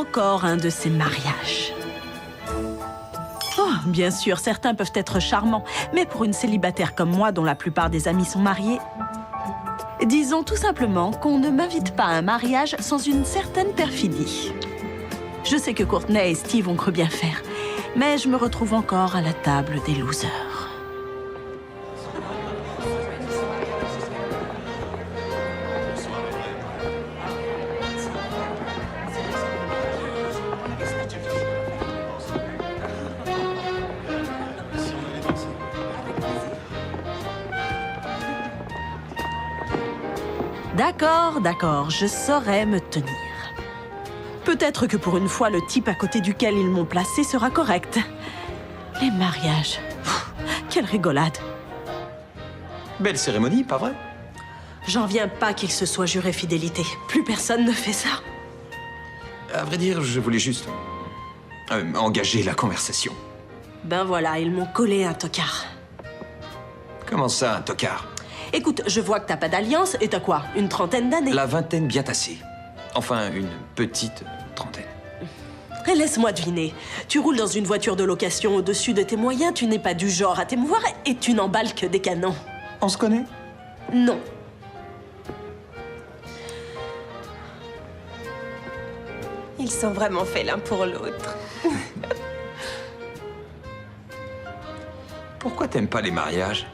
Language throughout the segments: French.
encore un de ces mariages. Oh, bien sûr, certains peuvent être charmants, mais pour une célibataire comme moi, dont la plupart des amis sont mariés, disons tout simplement qu'on ne m'invite pas à un mariage sans une certaine perfidie. Je sais que Courtney et Steve ont cru bien faire, mais je me retrouve encore à la table des losers. D'accord, je saurai me tenir. Peut-être que pour une fois, le type à côté duquel ils m'ont placé sera correct. Les mariages. Quelle rigolade. Belle cérémonie, pas vrai? J'en viens pas qu'il se soit juré fidélité. Plus personne ne fait ça. À vrai dire, je voulais juste... engager la conversation. Ben voilà, ils m'ont collé un tocard. Comment ça, un tocard? Écoute, je vois que t'as pas d'alliance, et t'as quoi? Une trentaine d'années? La vingtaine bien tassée. Enfin, une petite trentaine. Et laisse-moi deviner. Tu roules dans une voiture de location au-dessus de tes moyens, tu n'es pas du genre à t'émouvoir et tu n'emballes que des canons. On se connaît? Non. Ils sont vraiment faits l'un pour l'autre. Pourquoi t'aimes pas les mariages?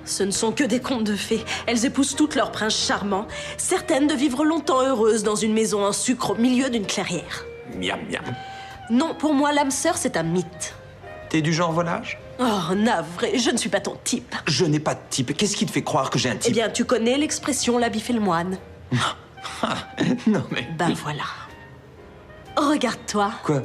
Ce ne sont que des contes de fées. Elles épousent toutes leurs princes charmants, certaines de vivre longtemps heureuses dans une maison en sucre au milieu d'une clairière. Miam, miam. Non, pour moi, l'âme sœur, c'est un mythe. T'es du genre volage? Oh, navré, je ne suis pas ton type. Je n'ai pas de type. Qu'est-ce qui te fait croire que j'ai un Eh type? bien, tu connais l'expression la bif et le moine. Non, mais... Ben voilà. Regarde-toi. Quoi?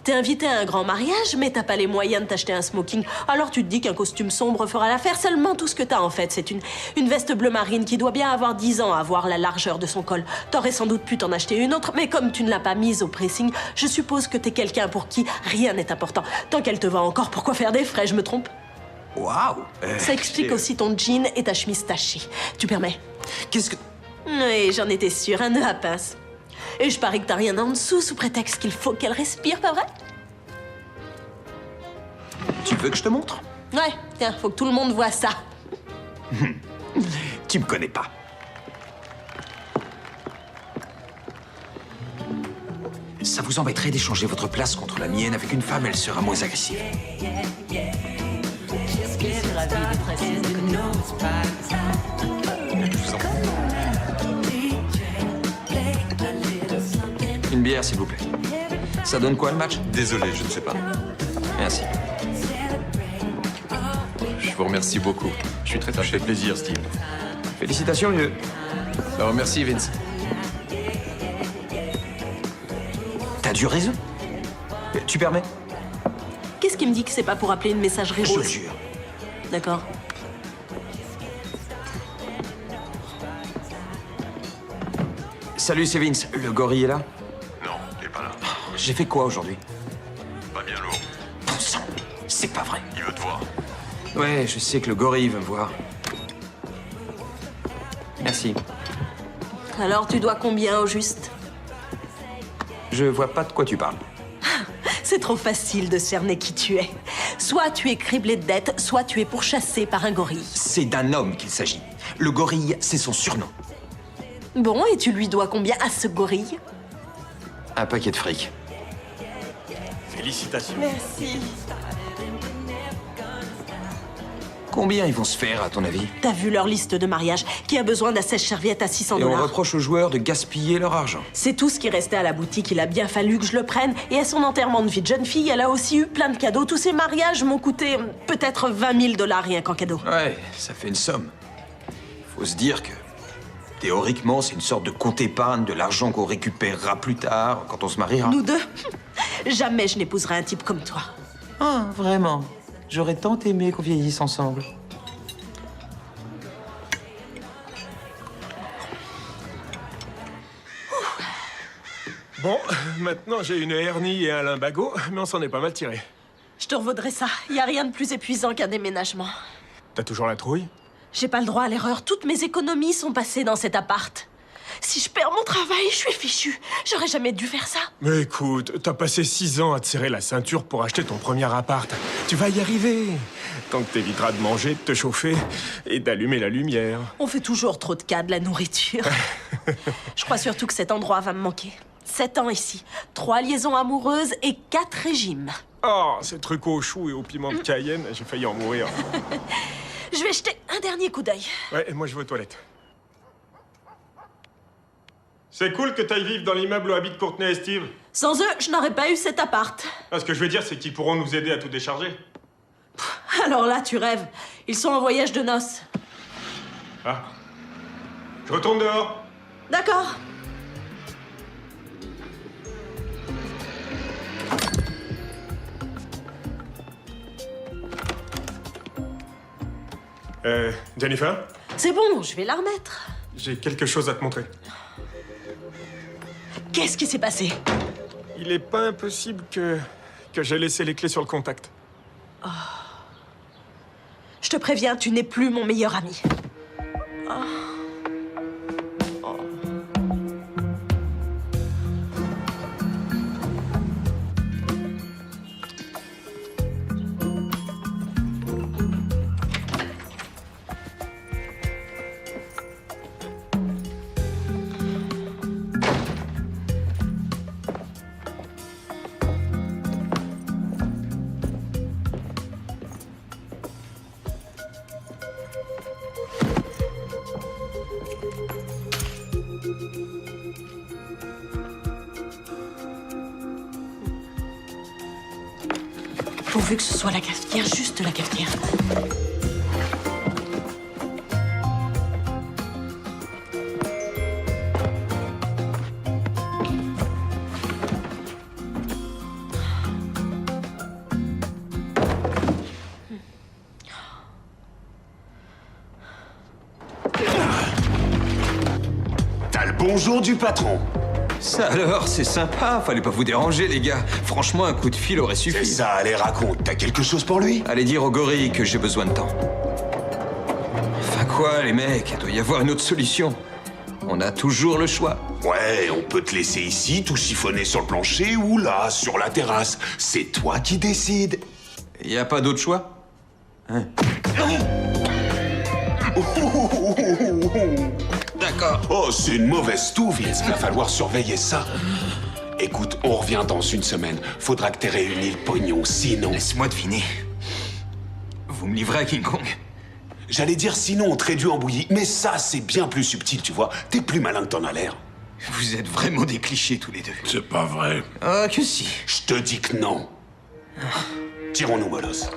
T'es invité à un grand mariage, mais t'as pas les moyens de t'acheter un smoking. Alors tu te dis qu'un costume sombre fera l'affaire. Seulement, tout ce que t'as, en fait, c'est une veste bleu marine qui doit bien avoir 10 ans à voir la largeur de son col. T'aurais sans doute pu t'en acheter une autre, mais comme tu ne l'as pas mise au pressing, je suppose que t'es quelqu'un pour qui rien n'est important. Tant qu'elle te va encore, pourquoi faire des frais, je me trompe? Waouh! Ça explique aussi ton jean et ta chemise tachée. Tu permets? Qu'est-ce que... Oui, j'en étais sûre, un nœud à pince. Et je parie que t'as rien en dessous sous prétexte qu'il faut qu'elle respire, pas vrai? Tu veux que je te montre? Ouais, tiens, faut que tout le monde voit ça. Tu me connais pas. Ça vous embêterait d'échanger votre place contre la mienne avec une femme, elle sera moins agressive. Une bière, s'il vous plaît. Ça donne quoi, le match? Désolé, je ne sais pas. Merci. Je vous remercie beaucoup. Je suis très touché. Ça fait plaisir, Steve. Félicitations, vieux. Alors, merci, Vince. T'as du réseau? Tu permets? Qu'est-ce qui me dit que c'est pas pour appeler une messagerie Je rose? jure. D'accord. Salut, c'est Vince. Le gorille est là? Non, il est pas là. J'ai fait quoi aujourd'hui? Pas bien lourd. Bon sang, c'est pas vrai. Il veut te voir. Ouais, je sais que le gorille veut me voir. Merci. Alors, tu dois combien au juste? Je vois pas de quoi tu parles. C'est trop facile de cerner qui tu es. Soit tu es criblé de dettes, soit tu es pourchassé par un gorille. C'est d'un homme qu'il s'agit. Le gorille, c'est son surnom. Bon, et tu lui dois combien à ce gorille? Un paquet de fric. Félicitations. Merci. Combien ils vont se faire, à ton avis? T'as vu leur liste de mariage? Qui a besoin d'un sèche-serviette à 600 Et on $? reproche aux joueurs de gaspiller leur argent. C'est tout ce qui restait à la boutique. Il a bien fallu que je le prenne. Et à son enterrement de vie de jeune fille, elle a aussi eu plein de cadeaux. Tous ces mariages m'ont coûté peut-être 20 000 $ rien qu'en cadeau. Ouais, ça fait une somme. Faut se dire que, théoriquement, c'est une sorte de compte épargne de l'argent qu'on récupérera plus tard, quand on se mariera. Nous deux, jamais je n'épouserai un type comme toi. Ah, vraiment? J'aurais tant aimé qu'on vieillisse ensemble. Bon, maintenant j'ai une hernie et un lumbago, mais on s'en est pas mal tiré. Je te revaudrai ça. Il y a rien de plus épuisant qu'un déménagement. T'as toujours la trouille? J'ai pas le droit à l'erreur. Toutes mes économies sont passées dans cet appart. Si je perds mon travail, je suis fichue. J'aurais jamais dû faire ça. Mais écoute, t'as passé 6 ans à te serrer la ceinture pour acheter ton premier appart. Tu vas y arriver. Tant que t'éviteras de manger, de te chauffer et d'allumer la lumière. On fait toujours trop de cas de la nourriture. Je crois surtout que cet endroit va me manquer. 7 ans ici, 3 liaisons amoureuses et 4 régimes. Oh, ces trucs au chou et au piment de Cayenne, j'ai failli en mourir. Je vais jeter un dernier coup d'œil. Ouais, et moi je vais aux toilettes. C'est cool que t'ailles vivre dans l'immeuble où habitent Courtney et Steve. Sans eux, je n'aurais pas eu cet appart. Ah, ce que je veux dire, c'est qu'ils pourront nous aider à tout décharger. Alors là, tu rêves. Ils sont en voyage de noces. Ah. Je retourne dehors. D'accord. Jennifer, C'est bon, je vais la remettre. j'ai quelque chose à te montrer. Qu'est-ce qui s'est passé? Il est pas impossible que j'ai laissé les clés sur le contact. Je te préviens, tu n'es plus mon meilleur ami. Pourvu que ce soit la cafetière, juste la cafetière. T'as le bonjour du patron. Ça alors, c'est sympa. Fallait pas vous déranger, les gars. Franchement, un coup de fil aurait C'est suffi. ça, allez, raconte. T'as quelque chose pour lui? Allez dire au gorille que j'ai besoin de temps. Enfin quoi, les mecs, il doit y avoir une autre solution. On a toujours le choix. Ouais, on peut te laisser ici, tout chiffonner sur le plancher, ou là, sur la terrasse. C'est toi qui décides. Y a pas d'autre choix? D'accord. Oh, c'est une mauvaise toux, Vince. Va falloir surveiller ça. Écoute, on revient dans une semaine. Faudra que t'aies réuni le pognon, sinon... Laisse-moi deviner. Vous me livrez à King Kong? J'allais dire sinon on te réduit en bouillie, mais ça, c'est bien plus subtil, tu vois. T'es plus malin que t'en as l'air. Vous êtes vraiment des clichés tous les deux. C'est pas vrai. Ah, que si. Je te dis que non. Tirons-nous, Molos.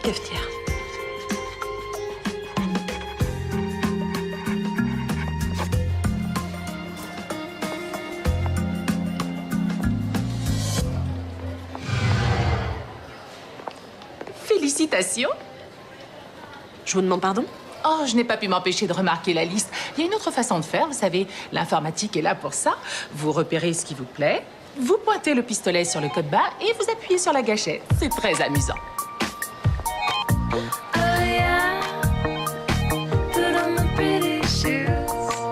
Cafetière. Félicitations. Je vous demande pardon? Oh, je n'ai pas pu m'empêcher de remarquer la liste. Il y a une autre façon de faire, vous savez, l'informatique est là pour ça. Vous repérez ce qui vous plaît, vous pointez le pistolet sur le code barre et vous appuyez sur la gâchette. C'est très amusant.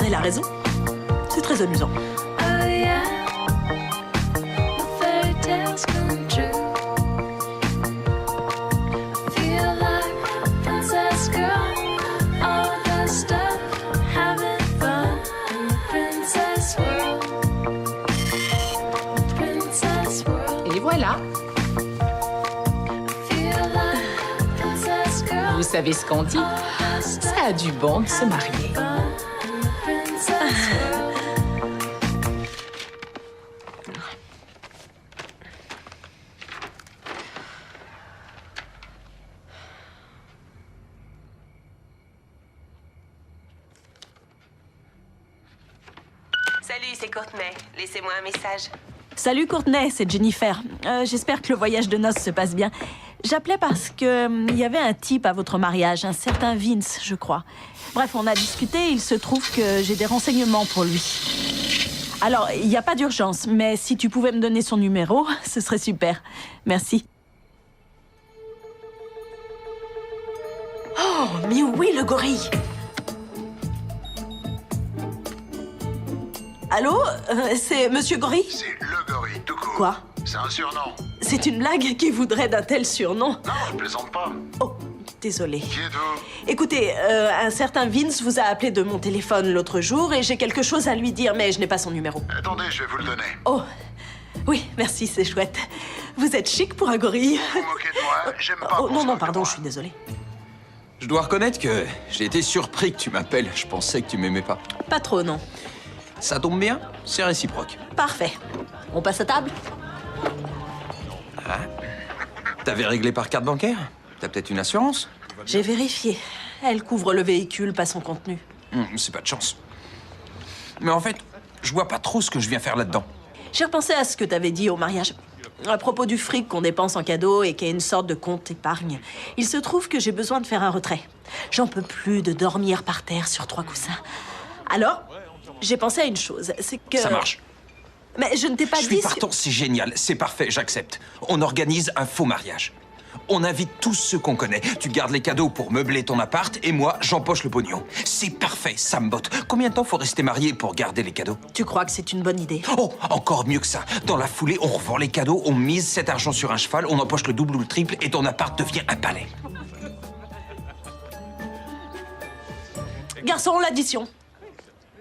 Elle a raison. C'est très amusant. Et voilà. Vous savez ce qu'on dit? Ça a du bon de se marier. Salut, c'est Courtney. Laissez-moi un message. Salut Courtney, c'est Jennifer. J'espère que le voyage de noces se passe bien. J'appelais parce que il y avait un type à votre mariage, un certain Vince, je crois. Bref, on a discuté, il se trouve que j'ai des renseignements pour lui. Alors, il n'y a pas d'urgence, mais si tu pouvais me donner son numéro, ce serait super. Merci. Oh, mais oui, le gorille. Allô? C'est Monsieur Gorille? C'est le gorille, tout court. Quoi? C'est un surnom. C'est une blague qui voudrait d'un tel surnom. Non, je plaisante pas. Oh, désolé. Qui êtes-vous? Écoutez, un certain Vince vous a appelé de mon téléphone l'autre jour et j'ai quelque chose à lui dire, mais je n'ai pas son numéro. Attendez, je vais vous le donner. Oh, oui, merci, c'est chouette. Vous êtes chic pour un gorille. Vous vous moquez de moi? J'aime pas. Oh, qu'on non, se non, moque de pardon, moi. je suis désolée. Je dois reconnaître que j'ai été surpris que tu m'appelles. Je pensais que tu m'aimais pas. Pas trop, non. Ça tombe bien, c'est réciproque. Parfait. On passe à table? T'avais réglé par carte bancaire? T'as peut-être une assurance? J'ai vérifié. Elle couvre le véhicule, pas son contenu. C'est pas de chance. Mais en fait, je vois pas trop ce que je viens faire là-dedans. J'ai repensé à ce que t'avais dit au mariage. À propos du fric qu'on dépense en cadeau et qui est une sorte de compte épargne. Il se trouve que j'ai besoin de faire un retrait. J'en peux plus de dormir par terre sur 3 coussins. Alors, j'ai pensé à une chose, c'est que... Ça marche. Mais je ne t'ai pas Je dit... suis partant, c'est génial, c'est parfait, j'accepte. On organise un faux mariage. On invite tous ceux qu'on connaît. Tu gardes les cadeaux pour meubler ton appart et moi, j'empoche le pognon. C'est parfait, ça me botte. Combien de temps faut rester marié pour garder les cadeaux? Tu crois que c'est une bonne idée? Oh, encore mieux que ça. Dans la foulée, on revend les cadeaux, on mise cet argent sur un cheval, on empoche le double ou le triple et ton appart devient un palais. Garçon, l'addition.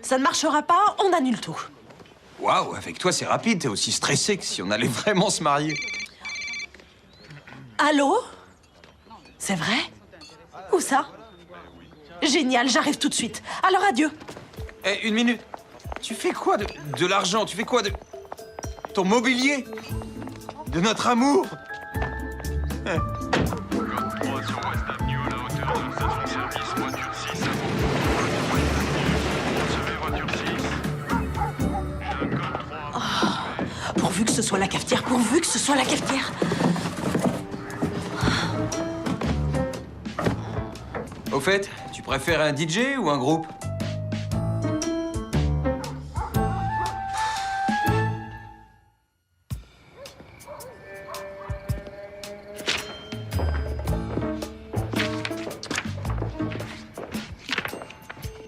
Ça ne marchera pas, on annule tout. Waouh, avec toi, c'est rapide. T'es aussi stressé que si on allait vraiment se marier. Allô? C'est vrai? Où ça? Génial, j'arrive tout de suite. Alors adieu. Eh, une minute. Tu fais quoi de l'argent? Tu fais quoi de... ton mobilier? De notre amour? Pourvu que ce soit la cafetière, pourvu que ce soit la cafetière. Au fait, tu préfères un DJ ou un groupe?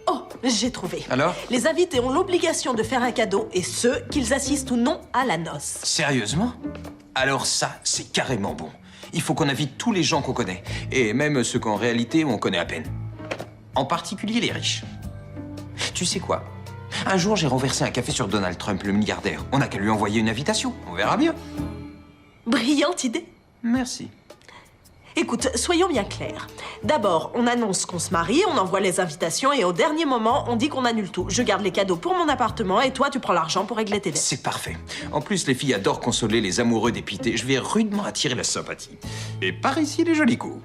Oh, j'ai trouvé. Alors? Les invités ont l'obligation de faire un cadeau, et ce, qu'ils assistent ou non à la noce. Sérieusement? Alors ça, c'est carrément bon. Il faut qu'on invite tous les gens qu'on connaît. Et même ceux qu'en réalité, on connaît à peine. En particulier les riches. Tu sais quoi? Un jour, j'ai renversé un café sur Donald Trump, le milliardaire. On n'a qu'à lui envoyer une invitation. On verra bien. Brillante idée. Merci. Écoute, soyons bien clairs. D'abord, on annonce qu'on se marie, on envoie les invitations, et au dernier moment, on dit qu'on annule tout. Je garde les cadeaux pour mon appartement, et toi, tu prends l'argent pour régler tes dettes. C'est parfait. En plus, les filles adorent consoler les amoureux dépités. Je vais rudement attirer la sympathie. Et par ici, les jolis coups.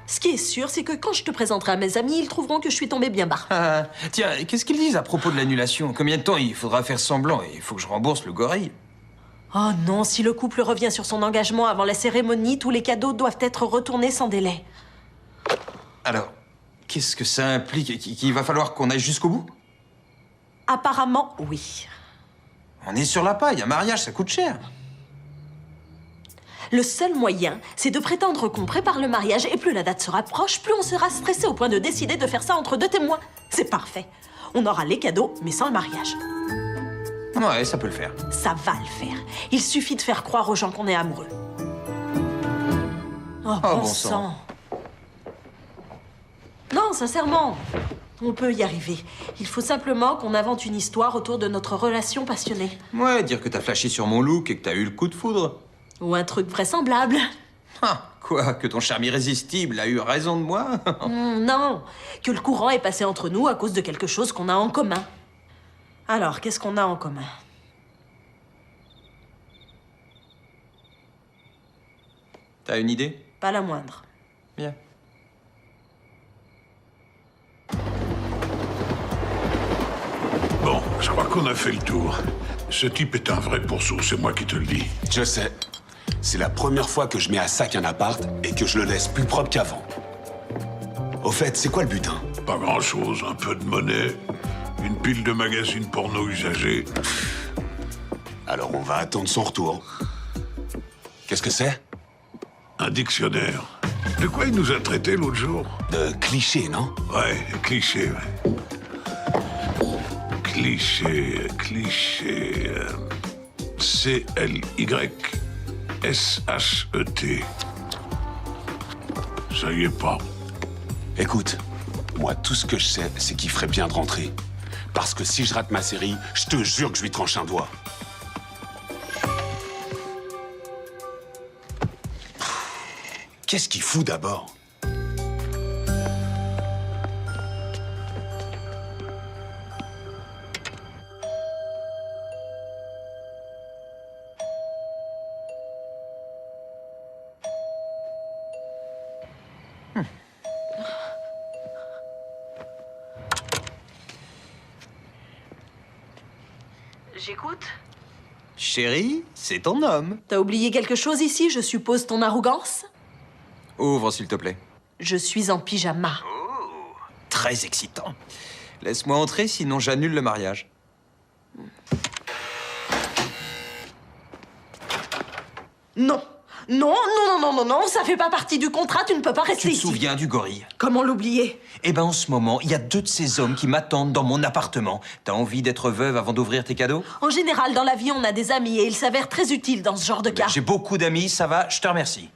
Ce qui est sûr, c'est que quand je te présenterai à mes amis, ils trouveront que je suis tombée bien bas. Ah, tiens, qu'est-ce qu'ils disent à propos de l'annulation? Combien de temps il faudra faire semblant? Il faut que je rembourse le gorille. Oh non, si le couple revient sur son engagement avant la cérémonie, tous les cadeaux doivent être retournés sans délai. Alors, qu'est-ce que ça implique? Qu'il va falloir qu'on aille jusqu'au bout? Apparemment, oui. On est sur la paille, un mariage, ça coûte cher. Le seul moyen, c'est de prétendre qu'on prépare le mariage, et plus la date sera proche, plus on sera stressé au point de décider de faire ça entre 2 témoins. C'est parfait. On aura les cadeaux, mais sans le mariage. Ouais, ça peut le faire. Ça va le faire. Il suffit de faire croire aux gens qu'on est amoureux. Oh, bon sang. Non, sincèrement, on peut y arriver. Il faut simplement qu'on invente une histoire autour de notre relation passionnée. Ouais, dire que t'as flashé sur mon look et que t'as eu le coup de foudre. Ou un truc vraisemblable. Ah, quoi? Que ton charme irrésistible a eu raison de moi? Non, que le courant est passé entre nous à cause de quelque chose qu'on a en commun. Alors, qu'est-ce qu'on a en commun? T'as une idée? Pas la moindre. Bien. Bon, je crois qu'on a fait le tour. Ce type est un vrai pourceau, c'est moi qui te le dis. Je sais. C'est la première fois que je mets à sac un appart et que je le laisse plus propre qu'avant. Au fait, c'est quoi le butin? Pas grand-chose, un peu de monnaie, Une pile de magazines porno usagés. Alors on va attendre son retour. Qu'est-ce que c'est? Un dictionnaire. De quoi il nous a traité l'autre jour? De clichés, non? Ouais, cliché, ouais. Cliché. C-L-Y-S-H-E-T. Ça y est pas. Écoute, moi, tout ce que je sais, c'est qu'il ferait bien de rentrer. Parce que si je rate ma série, je te jure que je lui tranche un doigt. Qu'est-ce qu'il fout d'abord? J'écoute. Chérie, c'est ton homme. T'as oublié quelque chose ici, je suppose ton arrogance? Ouvre, s'il te plaît. Je suis en pyjama. Très excitant. Laisse-moi entrer, sinon j'annule le mariage. Non. Non, ça fait pas partie du contrat, tu ne peux pas rester Tu te ici. souviens du gorille? Comment l'oublier? Eh ben, en ce moment, il y a 2 de ces hommes qui m'attendent dans mon appartement. T'as envie d'être veuve avant d'ouvrir tes cadeaux? En général, dans la vie, on a des amis et ils s'avèrent très utiles dans ce genre de cas. J'ai beaucoup d'amis, ça va, je te remercie.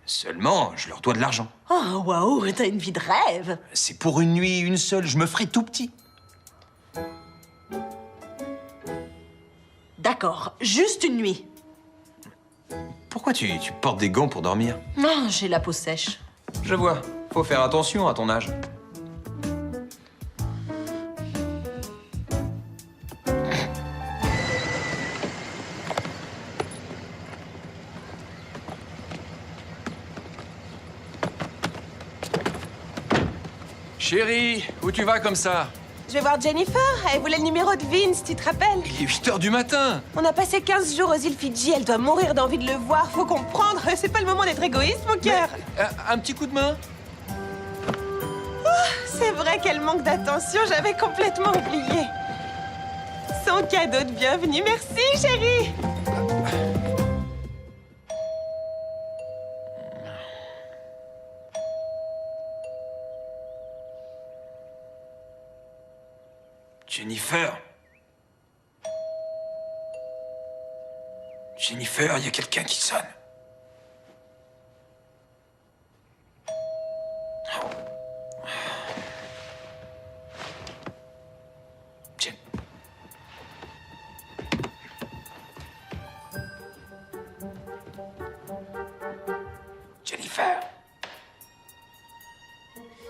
Seulement, je leur dois de l'argent. Oh, waouh, t'as une vie de rêve. C'est pour une nuit, une seule, je me ferai tout petit. D'accord, juste une nuit. Pourquoi tu portes des gants pour dormir? Non, j'ai la peau sèche. Je vois, faut faire attention à ton âge. Chérie, où tu vas comme ça? Je vais voir Jennifer. Elle voulait le numéro de Vince, tu te rappelles? Il est 8 h du matin. On a passé 15 jours aux îles Fidji. Elle doit mourir d'envie de le voir. Faut comprendre. C'est pas le moment d'être égoïste, mon cœur. Un petit coup de main? C'est vrai qu'elle manque d'attention. J'avais complètement oublié. Son cadeau de bienvenue. Merci, chérie. Jennifer. Jennifer, il y a quelqu'un qui sonne. Jen- Jennifer.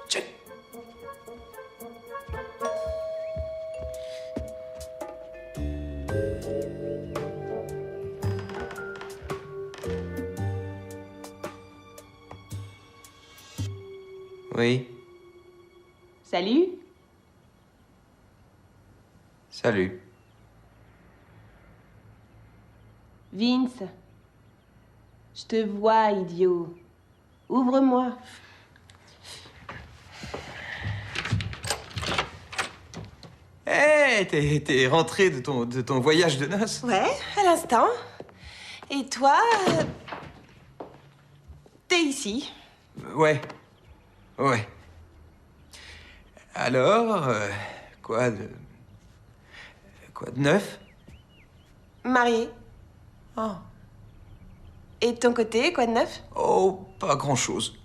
Jen- Oui, Salut. salut. Vince. Je te vois, idiot. Ouvre-moi. Hé, t'es rentré de ton voyage de noces? Ouais, à l'instant. Et toi, t'es ici. Ouais. Ouais. Alors, quoi de neuf? Marié. Oh. Et de ton côté, quoi de neuf? Oh, pas grand-chose.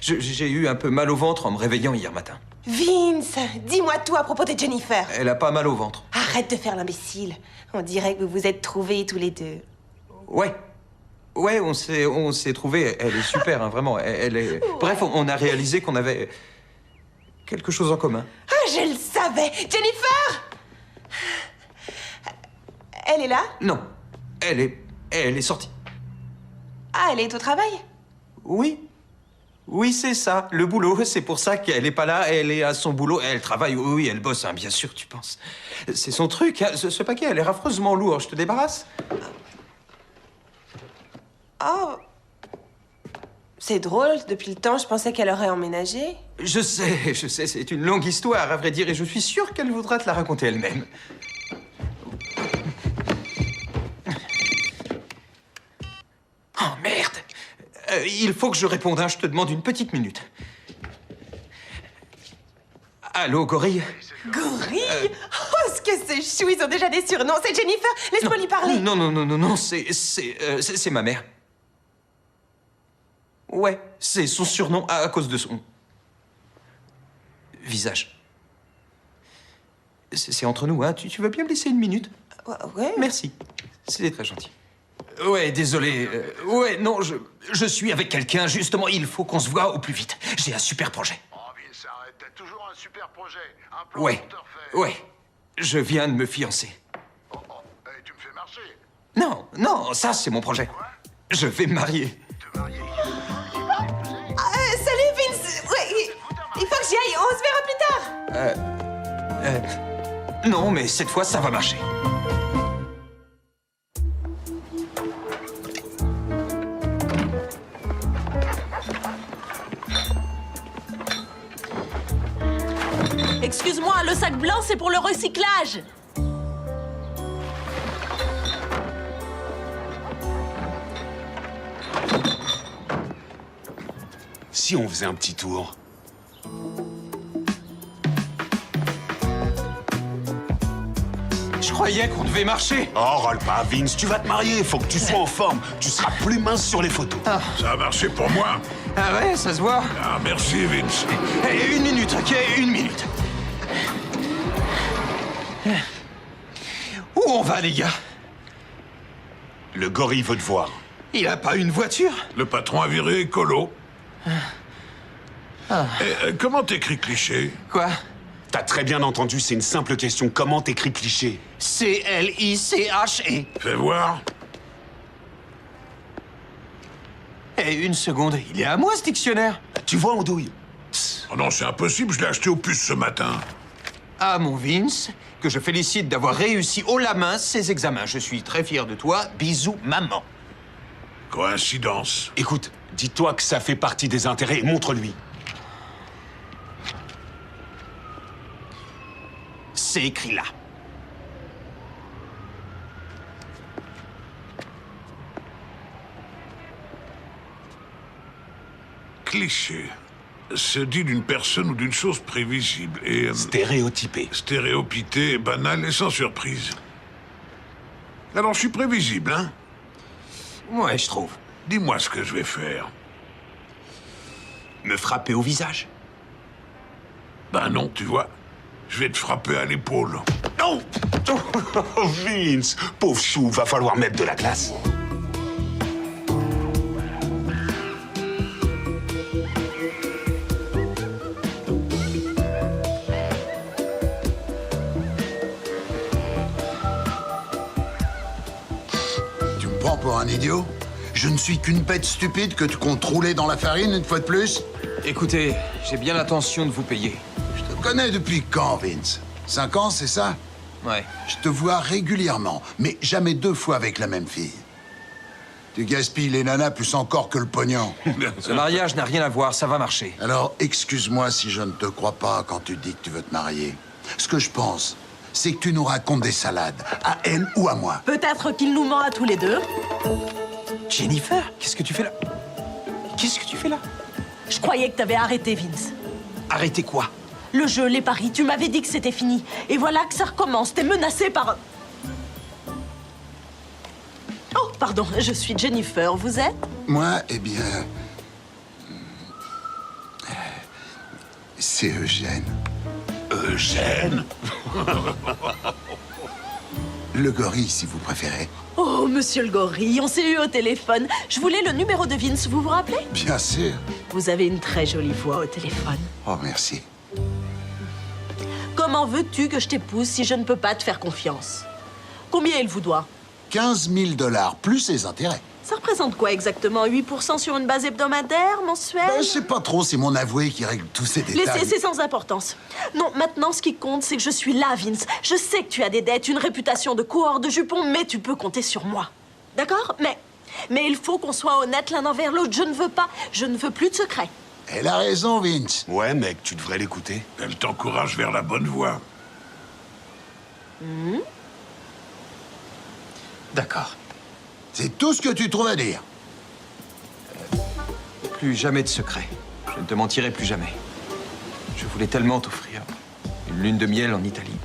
J'ai eu un peu mal au ventre en me réveillant hier matin. Vince, dis-moi tout à propos de Jennifer. Elle a pas mal au ventre. Arrête de faire l'imbécile. On dirait que vous vous êtes trouvés tous les deux. Ouais. Ouais, on s'est trouvés. Elle est super, hein, vraiment. Elle est... Ouais. Bref, on a réalisé qu'on avait quelque chose en commun. Ah, je le savais. Jennifer! Elle est là? Non, elle est sortie. Ah, elle est au travail? Oui. Oui, c'est ça, le boulot. C'est pour ça qu'elle est pas là, elle est à son boulot. Elle travaille, oui, elle bosse, hein, bien sûr, tu penses. C'est son truc, hein. Ce paquet a l'air affreusement lourd. Je te débarrasse? Oh. C'est drôle, depuis le temps, je pensais qu'elle aurait emménagé. Je sais, c'est une longue histoire, à vrai dire, et je suis sûr qu'elle voudra te la raconter elle-même. Oh, merde! Il faut que je réponde, hein, je te demande une petite minute. Allô, Gorille? Gorille Oh, ce que c'est chou, ils ont déjà des surnoms. C'est Jennifer, laisse-moi lui parler. Non, c'est ma mère. Ouais, c'est son surnom à cause de son visage. C'est entre nous, hein. Tu veux bien me laisser une minute? Ouais. Merci. C'est très gentil. Ouais, désolé. Ouais, non, je suis avec quelqu'un, justement. Il faut qu'on se voit au plus vite. J'ai un super projet. Oh, Vince, arrête, t'as toujours un super projet. Un plan Ouais, tout à fait. ouais. Je viens de me fiancer. Oh, et tu me fais marcher. Non, ça, c'est mon projet. Je vais me marier. Te marier. Salut, Vince. Ouais, il faut que j'y aille. On se verra plus tard. Non, mais cette fois, ça va marcher. Excuse-moi, le sac blanc, c'est pour le recyclage. Si on faisait un petit tour. Je croyais qu'on devait marcher. Oh, râle pas, Vince, tu vas te marier, faut que tu sois en forme. Tu seras plus mince sur les photos. Ça a marché pour moi. Ah ouais, ça se voit. Ah, merci, Vince. Une minute, ok, une minute. Où on va, les gars? Le gorille veut te voir. Il a pas une voiture? Le patron a viré écolo. Comment t'écris cliché? Quoi? T'as très bien entendu, c'est une simple question. Comment t'écris cliché? C-L-I-C-H-E. Fais voir. Une seconde, il est à moi, ce dictionnaire. Tu vois, Andouille? Oh non, c'est impossible, je l'ai acheté au puce ce matin. Ah, mon Vince, que je félicite d'avoir réussi haut la main ces examens. Je suis très fier de toi. Bisous, maman. Coïncidence. Écoute, dis-toi que ça fait partie des intérêts, montre-lui. C'est écrit là. Cliché se dit d'une personne ou d'une chose prévisible et Stéréotypé. stéréotypée, banale et sans surprise. Alors je suis prévisible, hein? Ouais, je trouve. Dis-moi ce que je vais faire. Me frapper au visage. Ben non, tu vois, je vais te frapper à l'épaule. Non! Oh, Vince, pauvre chou, va falloir mettre de la glace. Tu me prends pour un idiot? Je ne suis qu'une bête stupide que tu comptes rouler dans la farine une fois de plus? Écoutez, j'ai bien l'intention de vous payer. Je te connais depuis quand, Vince? 5 ans, c'est ça? Ouais. Je te vois régulièrement, mais jamais 2 fois avec la même fille. Tu gaspilles les nanas plus encore que le pognon. Ce mariage n'a rien à voir, ça va marcher. Alors, excuse-moi si je ne te crois pas quand tu dis que tu veux te marier. Ce que je pense, c'est que tu nous racontes des salades, à elle ou à moi. Peut-être qu'il nous ment à tous les deux. Jennifer, qu'est-ce que tu fais là? Qu'est-ce que tu fais là? Je croyais que t'avais arrêté, Vince. Arrêtez quoi? Le jeu, les paris, tu m'avais dit que c'était fini. Et voilà que ça recommence. T'es menacé par... Oh, pardon, je suis Jennifer. Vous êtes? Moi, eh bien... c'est Eugène. Eugène? Le gorille, si vous préférez. Oh, monsieur le gorille, on s'est eu au téléphone. Je voulais le numéro de Vince, vous vous rappelez? Bien sûr. Vous avez une très jolie voix au téléphone. Oh, merci. Comment veux-tu que je t'épouse si je ne peux pas te faire confiance? Combien il vous doit? 15 000 $, plus les intérêts. Ça représente quoi exactement? 8% sur une base hebdomadaire, mensuelle? Ben, je sais pas trop, c'est mon avoué qui règle tous ces détails. C'est sans importance. Non, maintenant, ce qui compte, c'est que je suis là, Vince. Je sais que tu as des dettes, une réputation de coureur de jupons, mais tu peux compter sur moi. D'accord? Mais il faut qu'on soit honnête l'un envers l'autre. Je ne veux plus de secrets. Elle a raison, Vince. Ouais, mec, tu devrais l'écouter. Elle t'encourage vers la bonne voie. D'accord. C'est tout ce que tu trouves à dire. Plus jamais de secret. Je ne te mentirai plus jamais. Je voulais tellement t'offrir une lune de miel en Italie.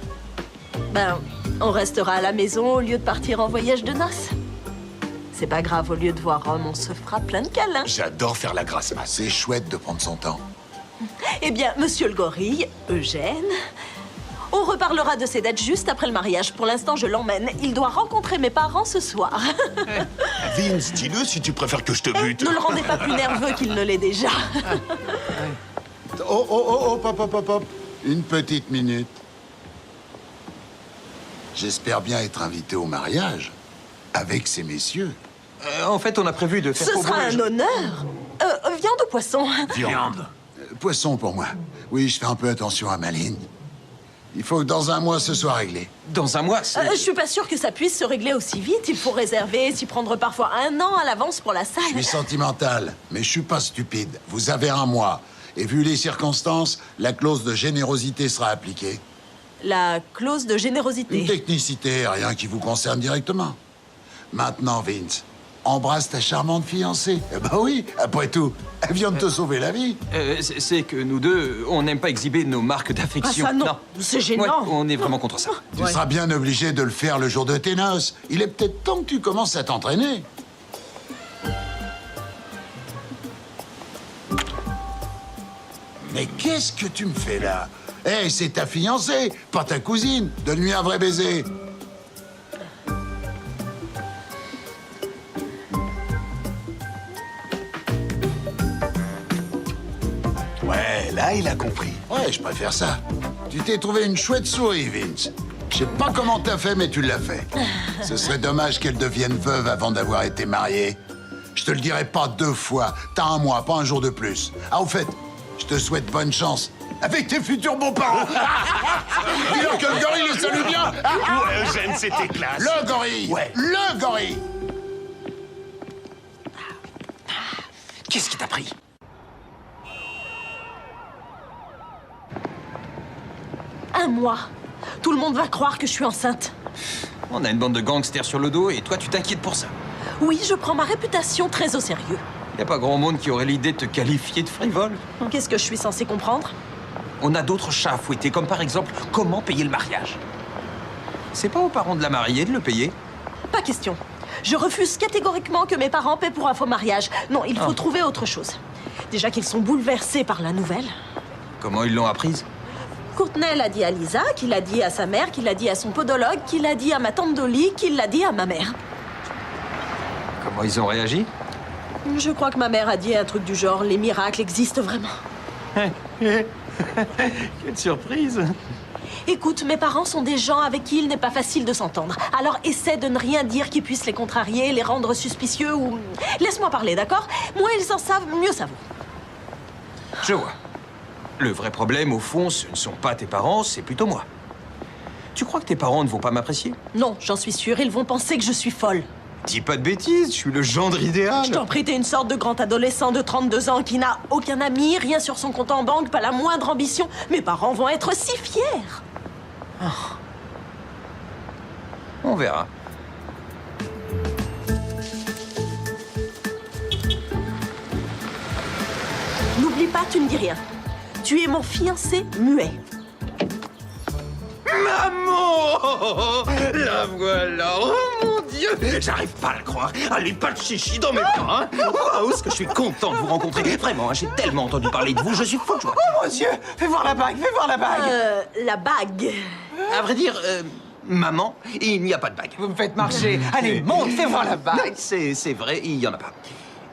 Ben, on restera à la maison au lieu de partir en voyage de noces. C'est pas grave, au lieu de voir Rome, on se fera plein de câlins. J'adore faire la grasse mat. C'est chouette de prendre son temps. Eh bien, monsieur le gorille, Eugène, on reparlera de ces dates juste après le mariage. Pour l'instant, je l'emmène. Il doit rencontrer mes parents ce soir. Vince, dis-le si tu préfères que je te bute. Ne le rendez pas plus nerveux qu'il ne l'est déjà. Oh, hop. Une petite minute. J'espère bien être invité au mariage avec ces messieurs. En fait, on a prévu de faire... Ce faubourg sera et un honneur. Viande ou poisson? Viande. Poisson pour moi. Oui, je fais un peu attention à ma ligne. Il faut que dans un mois, ce soit réglé. Dans un mois, c'est... Je suis pas sûre que ça puisse se régler aussi vite. Il faut réserver, s'y prendre parfois 1 an à l'avance pour la salle. Je suis sentimental, mais je suis pas stupide. Vous avez un mois. Et vu les circonstances, la clause de générosité sera appliquée. La clause de générosité. Une technicité, rien qui vous concerne directement. Maintenant, Vince, embrasse ta charmante fiancée. Eh ben oui, après tout, elle vient de te sauver la vie. c'est que nous deux, on n'aime pas exhiber nos marques d'affection. Ah ça non, c'est gênant. Ouais, on est vraiment contre ça. Tu seras bien obligé de le faire le jour de tes noces. Il est peut-être temps que tu commences à t'entraîner. Mais qu'est-ce que tu me fais là? Eh, c'est ta fiancée, pas ta cousine. Donne-lui un vrai baiser. Ouais, là, il a compris. Ouais, je préfère ça. Tu t'es trouvé une chouette souris, Vince. Je sais pas comment t'as fait, mais tu l'as fait. Ce serait dommage qu'elle devienne veuve avant d'avoir été mariée. Je te le dirai pas 2 fois. T'as un mois, pas un jour de plus. Ah, au fait, je te souhaite bonne chance avec tes futurs beaux-parents. Dis-leur que le gorille le salue bien. Ouais, Eugène, c'était classe. Le gorille. Ouais. Le gorille. Qu'est-ce qui t'a pris? Un mois. Tout le monde va croire que je suis enceinte. On a une bande de gangsters sur le dos et toi, tu t'inquiètes pour ça. Oui, je prends ma réputation très au sérieux. Y a pas grand monde qui aurait l'idée de te qualifier de frivole. Qu'est-ce que je suis censée comprendre? On a d'autres chats à fouetter, comme par exemple, comment payer le mariage. C'est pas aux parents de la mariée de le payer. Pas question. Je refuse catégoriquement que mes parents paient pour un faux mariage. Non, il faut trouver autre chose. Déjà qu'ils sont bouleversés par la nouvelle. Comment ils l'ont apprise? Courtney l'a dit à Lisa, qui l'a dit à sa mère, qui l'a dit à son podologue, qui l'a dit à ma tante Dolly, qui l'a dit à ma mère. Comment ils ont réagi? Je crois que ma mère a dit un truc du genre « Les miracles existent vraiment ». Quelle surprise! Écoute, mes parents sont des gens avec qui il n'est pas facile de s'entendre. Alors essaie de ne rien dire qui puisse les contrarier, les rendre suspicieux ou... Laisse-moi parler, d'accord? Moins ils en savent, mieux ça vaut. Je vois. Le vrai problème, au fond, ce ne sont pas tes parents, c'est plutôt moi. Tu crois que tes parents ne vont pas m'apprécier? Non, j'en suis sûre, ils vont penser que je suis folle. Dis pas de bêtises, je suis le gendre idéal. Je t'en prie, t'es une sorte de grand adolescent de 32 ans qui n'a aucun ami, rien sur son compte en banque, pas la moindre ambition. Mes parents vont être si fiers. On verra. N'oublie pas, tu ne dis rien. Tu es mon fiancé muet. Maman! La voilà! Oh mon Dieu! J'arrive pas à le croire! Allez, pas de chichi dans mes bras! Waouh, est-ce que je suis content de vous rencontrer! Vraiment, hein, j'ai tellement entendu parler de vous, je suis fou de joie! Oh mon Dieu! Fais voir la bague! Fais voir la bague! La bague. À vrai dire, maman, il n'y a pas de bague. Vous me faites marcher! Allez, monte! Fais voir la bague! Non, c'est vrai, il n'y en a pas.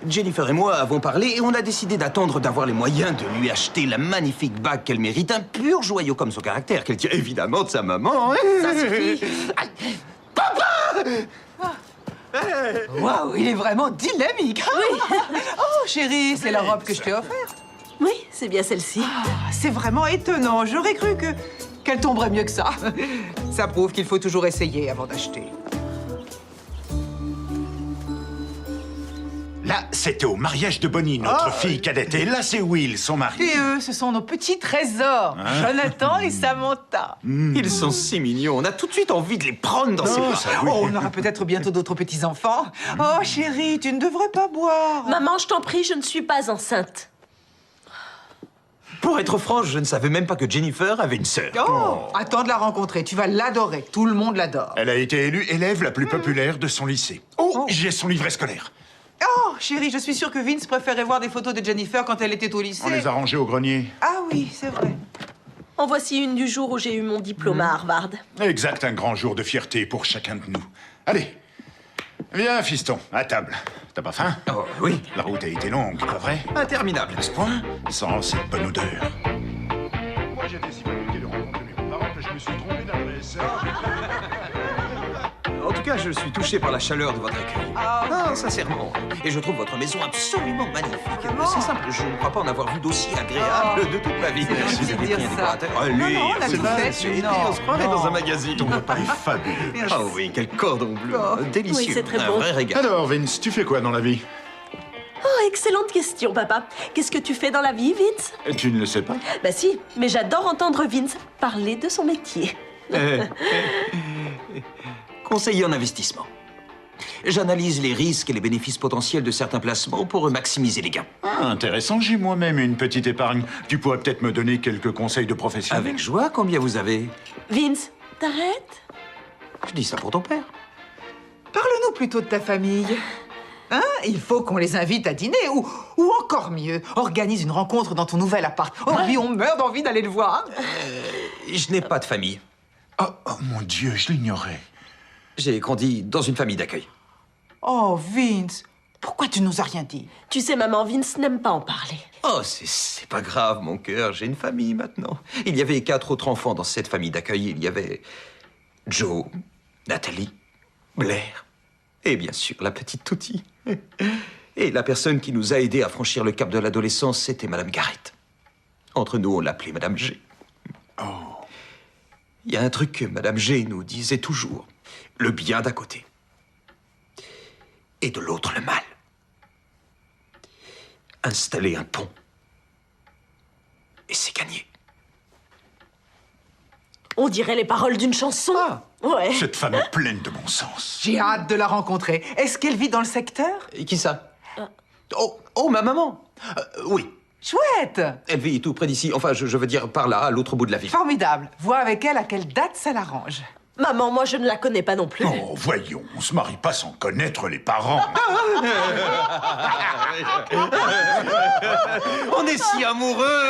Jennifer et moi avons parlé et on a décidé d'attendre d'avoir les moyens de lui acheter la magnifique bague qu'elle mérite, un pur joyau comme son caractère, qu'elle tient évidemment de sa maman. Ça suffit. Aïe. Papa! Waouh, il est vraiment dynamique! Oui. Oh, chérie, c'est la robe que je t'ai offerte. Oui, c'est bien celle-ci. C'est vraiment étonnant. J'aurais cru qu'elle tomberait mieux que ça. Ça prouve qu'il faut toujours essayer avant d'acheter. Là, c'était au mariage de Bonnie, notre fille cadette. Et là, c'est Will, son mari. Et eux, ce sont nos petits trésors. Jonathan et Samantha. Ils sont si mignons. On a tout de suite envie de les prendre dans ses bras. Oh, on aura peut-être bientôt d'autres petits-enfants. Oh, chérie, tu ne devrais pas boire. Maman, je t'en prie, je ne suis pas enceinte. Pour être franc, je ne savais même pas que Jennifer avait une sœur. Oh, attends de la rencontrer. Tu vas l'adorer. Tout le monde l'adore. Elle a été élue élève la plus populaire de son lycée. Oh, j'ai son livret scolaire. Oh, chérie, je suis sûre que Vince préférait voir des photos de Jennifer quand elle était au lycée. On les a rangées au grenier. Ah oui, c'est vrai. En voici une du jour où j'ai eu mon diplôme à Harvard. Exact, un grand jour de fierté pour chacun de nous. Allez, viens, fiston, à table. T'as pas faim? Oh, oui. La route a été longue, pas vrai? Interminable. À ce point, sans cette bonne odeur. Moi, j'étais si motivé de rencontrer mes parents que je me suis trompé d'adresse. En tout cas, je suis touché par la chaleur de votre accueil. Ah, sincèrement. Et je trouve votre maison absolument magnifique. C'est simple, je ne crois pas en avoir vu d'aussi agréable de toute ma vie. Merci Vous de avez dire pris un ça. décorateur. Non, Allez, non, on a c'est tout pas fait. la suite. Non, On se croirait non. dans un magazine. Ton repas est fabuleux. Ah oui, quel cordon bleu. Délicieux. Oui, c'est très un bon. vrai régal. Alors, Vince, tu fais quoi dans la vie? Oh, excellente question, papa. Qu'est-ce que tu fais dans la vie, Vince? Tu ne le sais pas? Bah si, mais j'adore entendre Vince parler de son métier. Conseiller en investissement. J'analyse les risques et les bénéfices potentiels de certains placements pour maximiser les gains. Ah, intéressant, j'ai moi-même une petite épargne. Tu pourrais peut-être me donner quelques conseils de professionnel. Avec joie, combien vous avez? Vince, t'arrêtes? Je dis ça pour ton père. Parle-nous plutôt de ta famille. Hein? Il faut qu'on les invite à dîner ou encore mieux, organise une rencontre dans ton nouvel appart. Oh oui, on meurt d'envie d'aller le voir. Je n'ai pas de famille. Oh mon Dieu, je l'ignorais. J'ai grandi dans une famille d'accueil. Oh, Vince, pourquoi tu nous as rien dit? Tu sais, maman, Vince n'aime pas en parler. Oh, c'est pas grave, mon cœur. J'ai une famille maintenant. Il y avait 4 autres enfants dans cette famille d'accueil. Il y avait Joe, Nathalie, Blair et bien sûr la petite Touty. Et la personne qui nous a aidés à franchir le cap de l'adolescence, c'était Madame Garrett. Entre nous, on l'appelait Madame G. Oh. Il y a un truc que Madame G nous disait toujours. Le bien d'un côté. Et de l'autre, le mal. Installer un pont. Et c'est gagné. On dirait les paroles d'une chanson. Ouais. Cette femme est pleine de bon sens. J'ai hâte de la rencontrer. Est-ce qu'elle vit dans le secteur? Et qui ça? Oh, ma maman. Oui. Chouette! Elle vit tout près d'ici. Enfin, je veux dire par là, à l'autre bout de la ville. Formidable. Vois avec elle à quelle date ça l'arrange. Maman, moi, je ne la connais pas non plus. Oh, voyons, on se marie pas sans connaître les parents. On est si amoureux.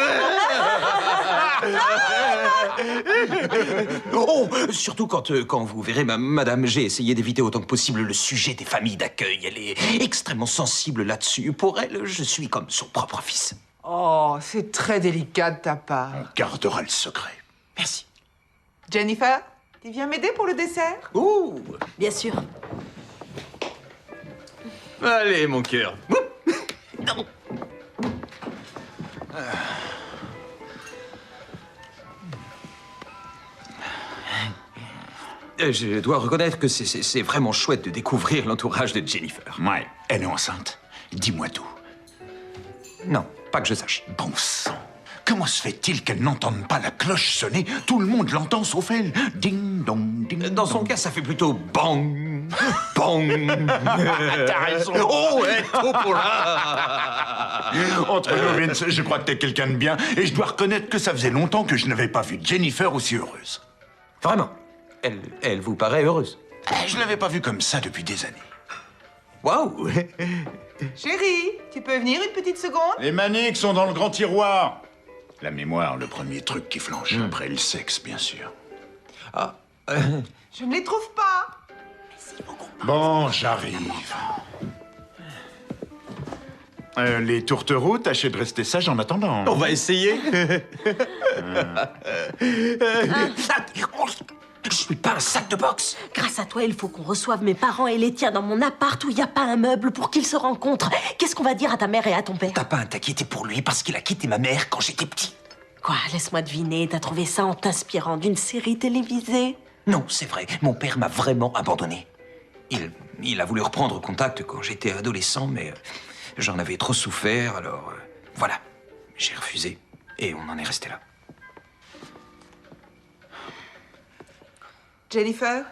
Oh, surtout quand vous verrez Madame G essayer d'éviter autant que possible le sujet des familles d'accueil. Elle est extrêmement sensible là-dessus. Pour elle, je suis comme son propre fils. Oh, c'est très délicat de ta part. On gardera le secret. Merci. Jennifer, tu viens m'aider pour le dessert? Ouh. Bien sûr. Allez, mon cœur. Non. Je dois reconnaître que c'est vraiment chouette de découvrir l'entourage de Jennifer. Ouais, elle est enceinte. Dis-moi tout. Non, pas que je sache. Bon sang. Comment se fait-il qu'elle n'entende pas la cloche sonner? Tout le monde l'entend sauf elle. Ding dong, ding dong. Dans son cas, ça fait plutôt bang, bang. T'as raison. Oh, trop pour là. Entre nous, Vince, je crois que t'es quelqu'un de bien et je dois reconnaître que ça faisait longtemps que je n'avais pas vu Jennifer aussi heureuse. Vraiment? Elle vous paraît heureuse? Je l'avais pas vue comme ça depuis des années. Waouh. Chérie, tu peux venir une petite seconde? Les maniques sont dans le grand tiroir. La mémoire, le premier truc qui flanche. Après le sexe, bien sûr. Ah, Je ne les trouve pas. Bon, j'arrive. Les tourtereaux, tâchez de rester sage en attendant. on va essayer. Je suis pas un sac de boxe. Grâce à toi, il faut qu'on reçoive mes parents et les tiens dans mon appart où il n'y a pas un meuble pour qu'ils se rencontrent. Qu'est-ce qu'on va dire à ta mère et à ton père? T'as pas à t'inquiéter pour lui parce qu'il a quitté ma mère quand j'étais petit. Quoi? Laisse-moi deviner, t'as trouvé ça en t'inspirant d'une série télévisée? Non, c'est vrai. Mon père m'a vraiment abandonné. Il a voulu reprendre contact quand j'étais adolescent, mais j'en avais trop souffert, alors voilà. J'ai refusé et on en est resté là. Jennifer,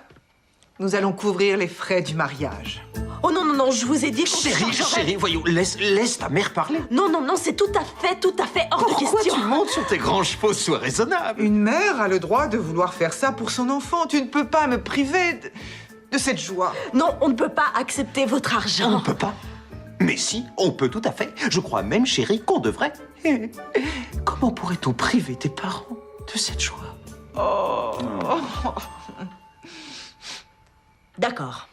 nous allons couvrir les frais du mariage. Oh non, non, non, je vous ai dit qu'on Chérie, voyons, laisse ta mère parler. Non, non, non, c'est tout à fait hors de question. Pourquoi tu montes sur tes grands chevaux? Sois raisonnable. Une mère a le droit de vouloir faire ça pour son enfant. Tu ne peux pas me priver de cette joie. Non, on ne peut pas accepter votre argent. On ne peut pas. Mais si, on peut tout à fait. Je crois même, chérie, qu'on devrait. Comment pourrait-on priver tes parents de cette joie? D'accord.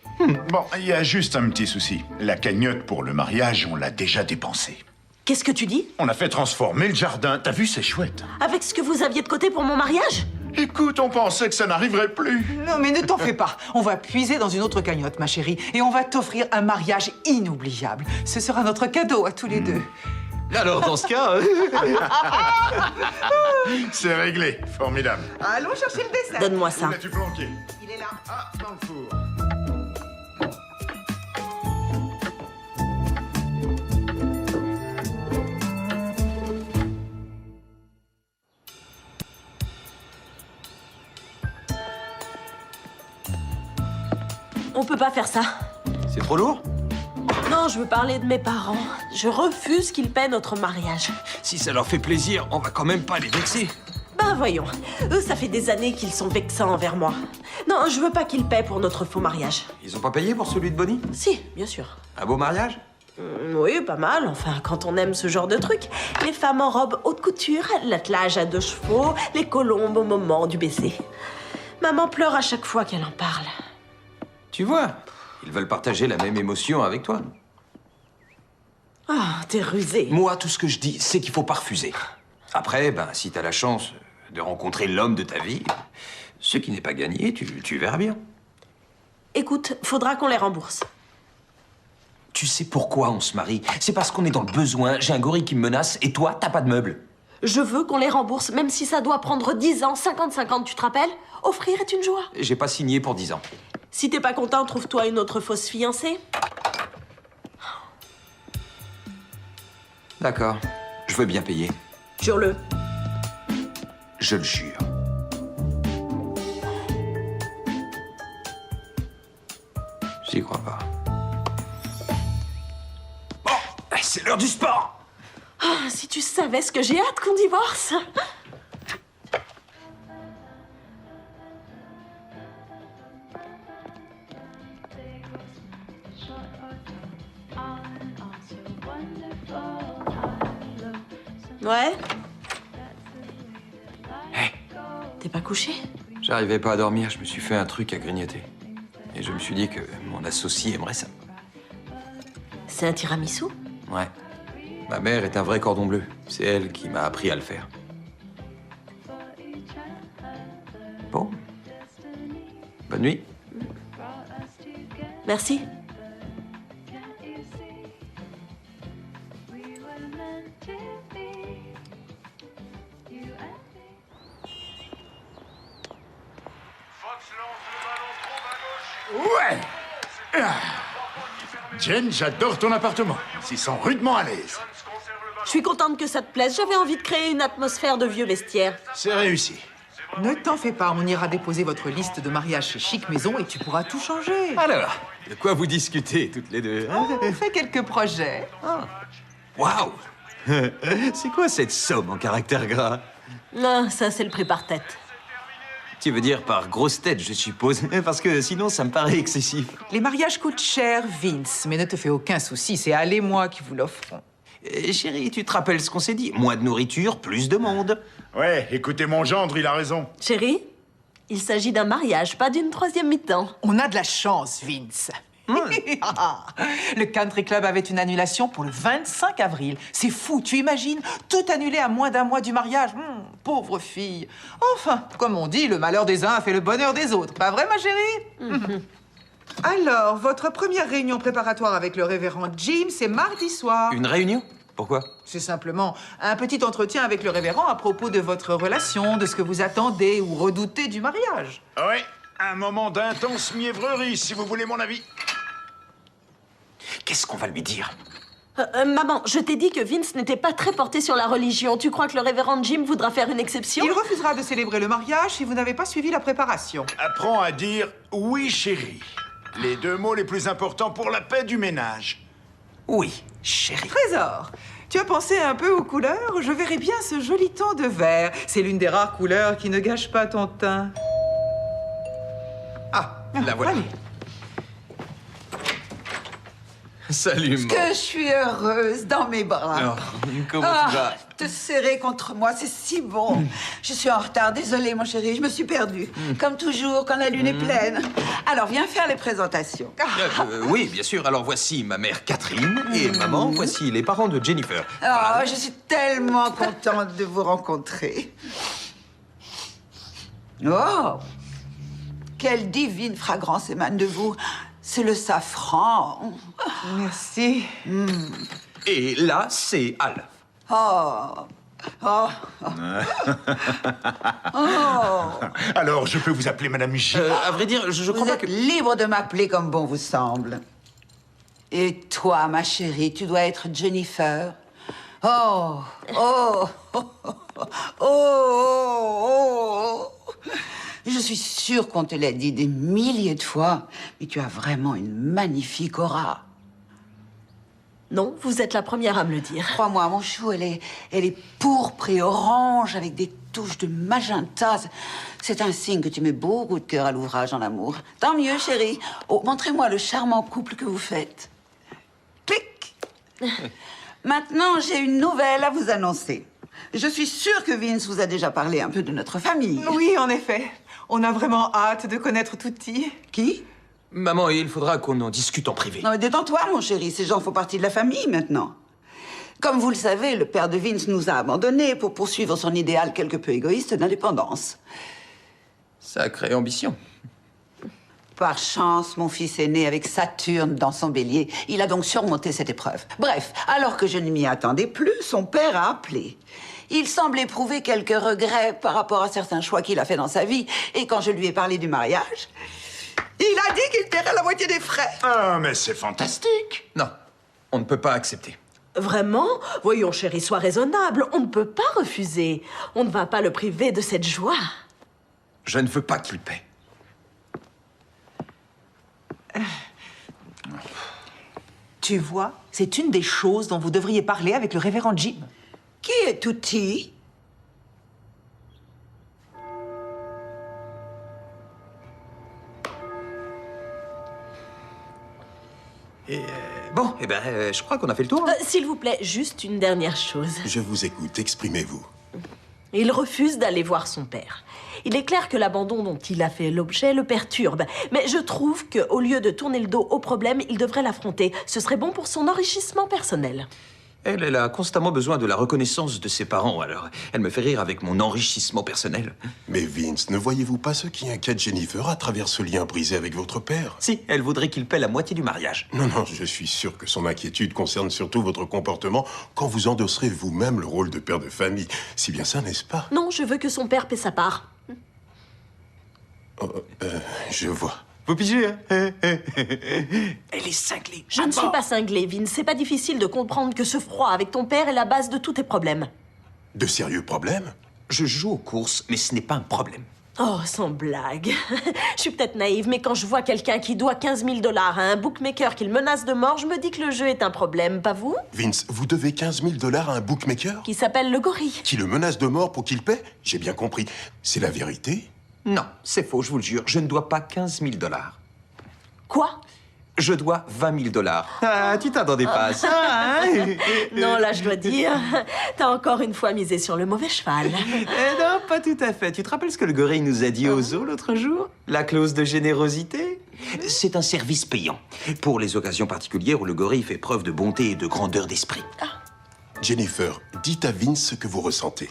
Bon, il y a juste un petit souci. La cagnotte pour le mariage, on l'a déjà dépensée. Qu'est-ce que tu dis? On a fait transformer le jardin. T'as vu, c'est chouette. Avec ce que vous aviez de côté pour mon mariage? Écoute, on pensait que ça n'arriverait plus. Non, mais ne t'en fais pas. On va puiser dans une autre cagnotte, ma chérie, et on va t'offrir un mariage inoubliable. Ce sera notre cadeau à tous les deux. Alors, dans ce cas... C'est réglé. Formidable. Allons chercher le dessert. Donne-moi ça. Où l'as-tu planqué? Il est là. Ah, dans le four. On peut pas faire ça. C'est trop lourd? Non, je veux parler de mes parents. Je refuse qu'ils paient notre mariage. Si ça leur fait plaisir, on va quand même pas les vexer. Ben voyons, eux, ça fait des années qu'ils sont vexants envers moi. Non, je veux pas qu'ils paient pour notre faux mariage. Ils ont pas payé pour celui de Bonnie? Si, bien sûr. Un beau mariage? Oui, pas mal, enfin, quand on aime ce genre de truc. Les femmes en robe haute couture, l'attelage à 2 chevaux, les colombes au moment du baiser. Maman pleure à chaque fois qu'elle en parle. Tu vois, ils veulent partager la même émotion avec toi. Ah, t'es rusé. Moi, tout ce que je dis, c'est qu'il faut pas refuser. Après, ben, si t'as la chance de rencontrer l'homme de ta vie, ce qui n'est pas gagné, tu verras bien. Écoute, faudra qu'on les rembourse. Tu sais pourquoi on se marie? C'est parce qu'on est dans le besoin, j'ai un gorille qui me menace, et toi, t'as pas de meubles. Je veux qu'on les rembourse, même si ça doit prendre 10 ans, 50-50, tu te rappelles? Offrir est une joie. J'ai pas signé pour 10 ans. Si t'es pas content, trouve-toi une autre fausse fiancée. D'accord, je veux bien payer. Jure-le. Je le jure. J'y crois pas. Bon, c'est l'heure du sport. Ah, si tu savais ce que j'ai hâte qu'on divorce. Ouais? Hey. T'es pas couché? J'arrivais pas à dormir, je me suis fait un truc à grignoter. Et je me suis dit que mon associé aimerait ça. C'est un tiramisu? Ouais. Ma mère est un vrai cordon bleu. C'est elle qui m'a appris à le faire. Bon. Bonne nuit. Merci. Ouais. Jen, j'adore ton appartement. Ils s'y sont rudement à l'aise. Je suis contente que ça te plaise. J'avais envie de créer une atmosphère de vieux vestiaire. C'est réussi. Ne t'en fais pas, on ira déposer votre liste de mariage chez Chic Maison et tu pourras tout changer. Alors, de quoi vous discutez toutes les deux? On fait quelques projets. Waouh! C'est quoi cette somme en caractère gras? Ah, ça, c'est le prix par tête. Tu veux dire par grosse tête, je suppose? Parce que sinon, ça me paraît excessif. Les mariages coûtent cher, Vince, mais ne te fais aucun souci, c'est elle et moi qui vous l'offrons. Chérie, tu te rappelles ce qu'on s'est dit? Moins de nourriture, plus de monde. Ouais, écoutez mon gendre, il a raison. Chérie, il s'agit d'un mariage, pas d'une 3e mi-temps. On a de la chance, Vince. Le country club avait une annulation pour le 25 avril. C'est fou, tu imagines? Tout annulé à moins d'un mois du mariage. Pauvre fille. Enfin, comme on dit, le malheur des uns a fait le bonheur des autres. Pas vrai, ma chérie? Alors, votre première réunion préparatoire avec le révérend Jim, c'est mardi soir. Une réunion? Pourquoi? C'est simplement un petit entretien avec le révérend à propos de votre relation, de ce que vous attendez ou redoutez du mariage. Oui, Un moment d'intense mièvrerie, si vous voulez mon avis. Qu'est-ce qu'on va lui dire? Maman, je t'ai dit que Vince n'était pas très porté sur la religion. Tu crois que le révérend Jim voudra faire une exception? Il refusera de célébrer le mariage si vous n'avez pas suivi la préparation. Apprends à dire oui, chérie. Les deux mots les plus importants pour la paix du ménage. Oui, chérie. Trésor, tu as pensé un peu aux couleurs? Je verrais bien ce joli ton de vert. C'est l'une des rares couleurs qui ne gâche pas ton teint. Ah, la voilà. Allez. Salut, maman. Que je suis heureuse dans mes bras. Oh, comment tu vas? Te serrer contre moi, c'est si bon. Je suis en retard, désolée mon chéri, je me suis perdue. Comme toujours, quand la lune est pleine. Alors, viens faire les présentations. Oui, bien sûr. Alors voici ma mère Catherine et maman, voici les parents de Jennifer. Oh, je suis tellement contente de vous rencontrer. Oh, quelle divine fragrance émane de vous. C'est le safran. Merci. Et là, c'est Al. Oh. Oh. Oh. Alors, je peux vous appeler Madame J. À vrai dire, je crois Vous pas êtes que... libre de m'appeler comme bon vous semble. Et toi, ma chérie, tu dois être Jennifer. Oh. Oh. Oh. Oh. Oh. Je suis sûre qu'on te l'a dit des milliers de fois, mais tu as vraiment une magnifique aura. Non, vous êtes la première à me le dire. Crois-moi, mon chou, elle est pourpre et orange avec des touches de magenta. C'est un signe que tu mets beaucoup de cœur à l'ouvrage en amour. Tant mieux, chérie. Oh, montrez-moi le charmant couple que vous faites. Clic. Maintenant, j'ai une nouvelle à vous annoncer. Je suis sûre que Vince vous a déjà parlé un peu de notre famille. Oui, en effet. On a vraiment hâte de connaître Tutti. Qui? Maman, il faudra qu'on en discute en privé. Non, mais détends-toi, mon chéri. Ces gens font partie de la famille maintenant. Comme vous le savez, le père de Vince nous a abandonnés pour poursuivre son idéal quelque peu égoïste d'indépendance. Sacrée ambition. Par chance, mon fils est né avec Saturne dans son bélier. Il a donc surmonté cette épreuve. Bref, alors que je ne m'y attendais plus, son père a appelé. Il semble éprouver quelques regrets par rapport à certains choix qu'il a fait dans sa vie. Et quand je lui ai parlé du mariage, il a dit qu'il paierait la moitié des frais. Ah, mais c'est fantastique. Non, on ne peut pas accepter. Vraiment? Voyons, chérie, sois raisonnable. On ne peut pas refuser. On ne va pas le priver de cette joie. Je ne veux pas qu'il paie. Tu vois, c'est une des choses dont vous devriez parler avec le révérend Jim. Qui est Tutti? Et bon, eh ben, je crois qu'on a fait le tour. Hein. S'il vous plaît, juste une dernière chose. Je vous écoute, exprimez-vous. Il refuse d'aller voir son père. Il est clair que l'abandon dont il a fait l'objet le perturbe. Mais je trouve qu'au lieu de tourner le dos au problème, il devrait l'affronter. Ce serait bon pour son enrichissement personnel. Elle a constamment besoin de la reconnaissance de ses parents, alors elle me fait rire avec mon enrichissement personnel. Mais Vince, ne voyez-vous pas ce qui inquiète Jennifer à travers ce lien brisé avec votre père? Si, elle voudrait qu'il paie la moitié du mariage. Non, je suis sûr que son inquiétude concerne surtout votre comportement quand vous endosserez vous-même le rôle de père de famille. Si bien ça, n'est-ce pas? Non, je veux que son père paie sa part. Je vois. Vous pigez, hein? Elle est cinglée. Je ne suis pas cinglée, Vince. C'est pas difficile de comprendre que ce froid avec ton père est la base de tous tes problèmes. De sérieux problèmes? Je joue aux courses, mais ce n'est pas un problème. Oh, sans blague. Je suis peut-être naïve, mais quand je vois quelqu'un qui doit 15 000 $ à un bookmaker qu'il menace de mort, je me dis que le jeu est un problème, pas vous? Vince, vous devez 15 000 $ à un bookmaker? Qui s'appelle le gorille. Qui le menace de mort pour qu'il paie? J'ai bien compris. C'est la vérité? Non, c'est faux, je vous le jure. Je ne dois pas 15 000 $. Quoi? Je dois 20 000 $. Ah, tu t'attendais pas à ça, hein? Non, là, je dois dire, t'as encore une fois misé sur le mauvais cheval. Non, pas tout à fait. Tu te rappelles ce que le gorille nous a dit au zoo l'autre jour? La clause de générosité? C'est un service payant. Pour les occasions particulières où le gorille fait preuve de bonté et de grandeur d'esprit. Jennifer, dites à Vince ce que vous ressentez.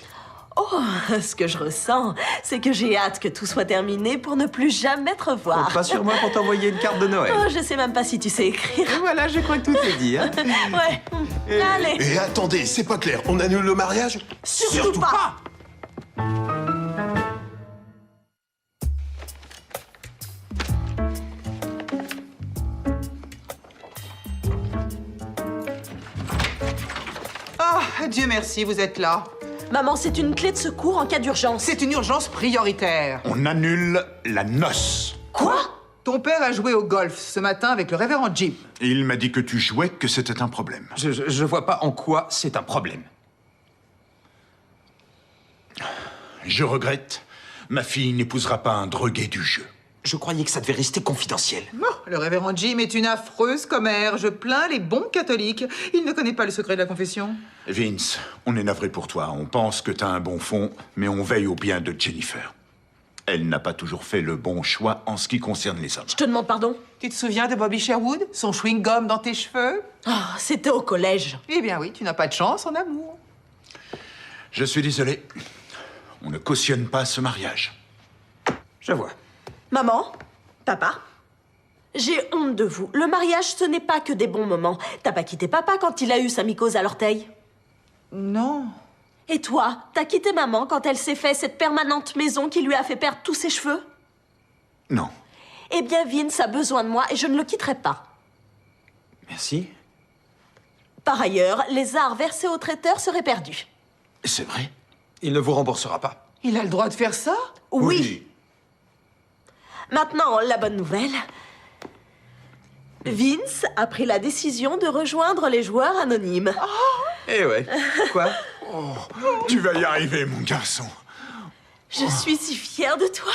Oh, ce que je ressens, c'est que j'ai hâte que tout soit terminé pour ne plus jamais te revoir. Compte pas sur moi pour t'envoyer une carte de Noël. Oh, je sais même pas si tu sais écrire. Et voilà, je crois que tout est dit, hein. Ouais. Allez. Et attendez, c'est pas clair. On annule le mariage? Surtout pas. Dieu merci, vous êtes là. Maman, c'est une clé de secours en cas d'urgence. C'est une urgence prioritaire. On annule la noce. Quoi? Ton père a joué au golf ce matin avec le révérend Jim. Et il m'a dit que tu jouais, que c'était un problème. Je vois pas en quoi c'est un problème. Je regrette. Ma fille n'épousera pas un drogué du jeu. Je croyais que ça devait rester confidentiel. Le révérend Jim est une affreuse commère. Je plains les bons catholiques. Il ne connaît pas le secret de la confession. Vince, on est navré pour toi. On pense que t'as un bon fond, mais on veille au bien de Jennifer. Elle n'a pas toujours fait le bon choix en ce qui concerne les hommes. Je te demande pardon. Tu te souviens de Bobby Sherwood? Son chewing-gum dans tes cheveux? Ah, c'était au collège. Eh bien oui, tu n'as pas de chance en amour. Je suis désolé. On ne cautionne pas ce mariage. Je vois. Maman, papa, j'ai honte de vous. Le mariage, ce n'est pas que des bons moments. T'as pas quitté papa quand il a eu sa mycose à l'orteil? Non. Et toi, t'as quitté maman quand elle s'est fait cette permanente maison qui lui a fait perdre tous ses cheveux? Non. Eh bien, Vince a besoin de moi et je ne le quitterai pas. Merci. Par ailleurs, les arts versés au traiteur seraient perdus. C'est vrai? Il ne vous remboursera pas. Il a le droit de faire ça? Oui. Maintenant, la bonne nouvelle. Vince a pris la décision de rejoindre les joueurs anonymes. Eh ouais. Quoi? Tu vas y arriver, mon garçon. Je suis si fière de toi.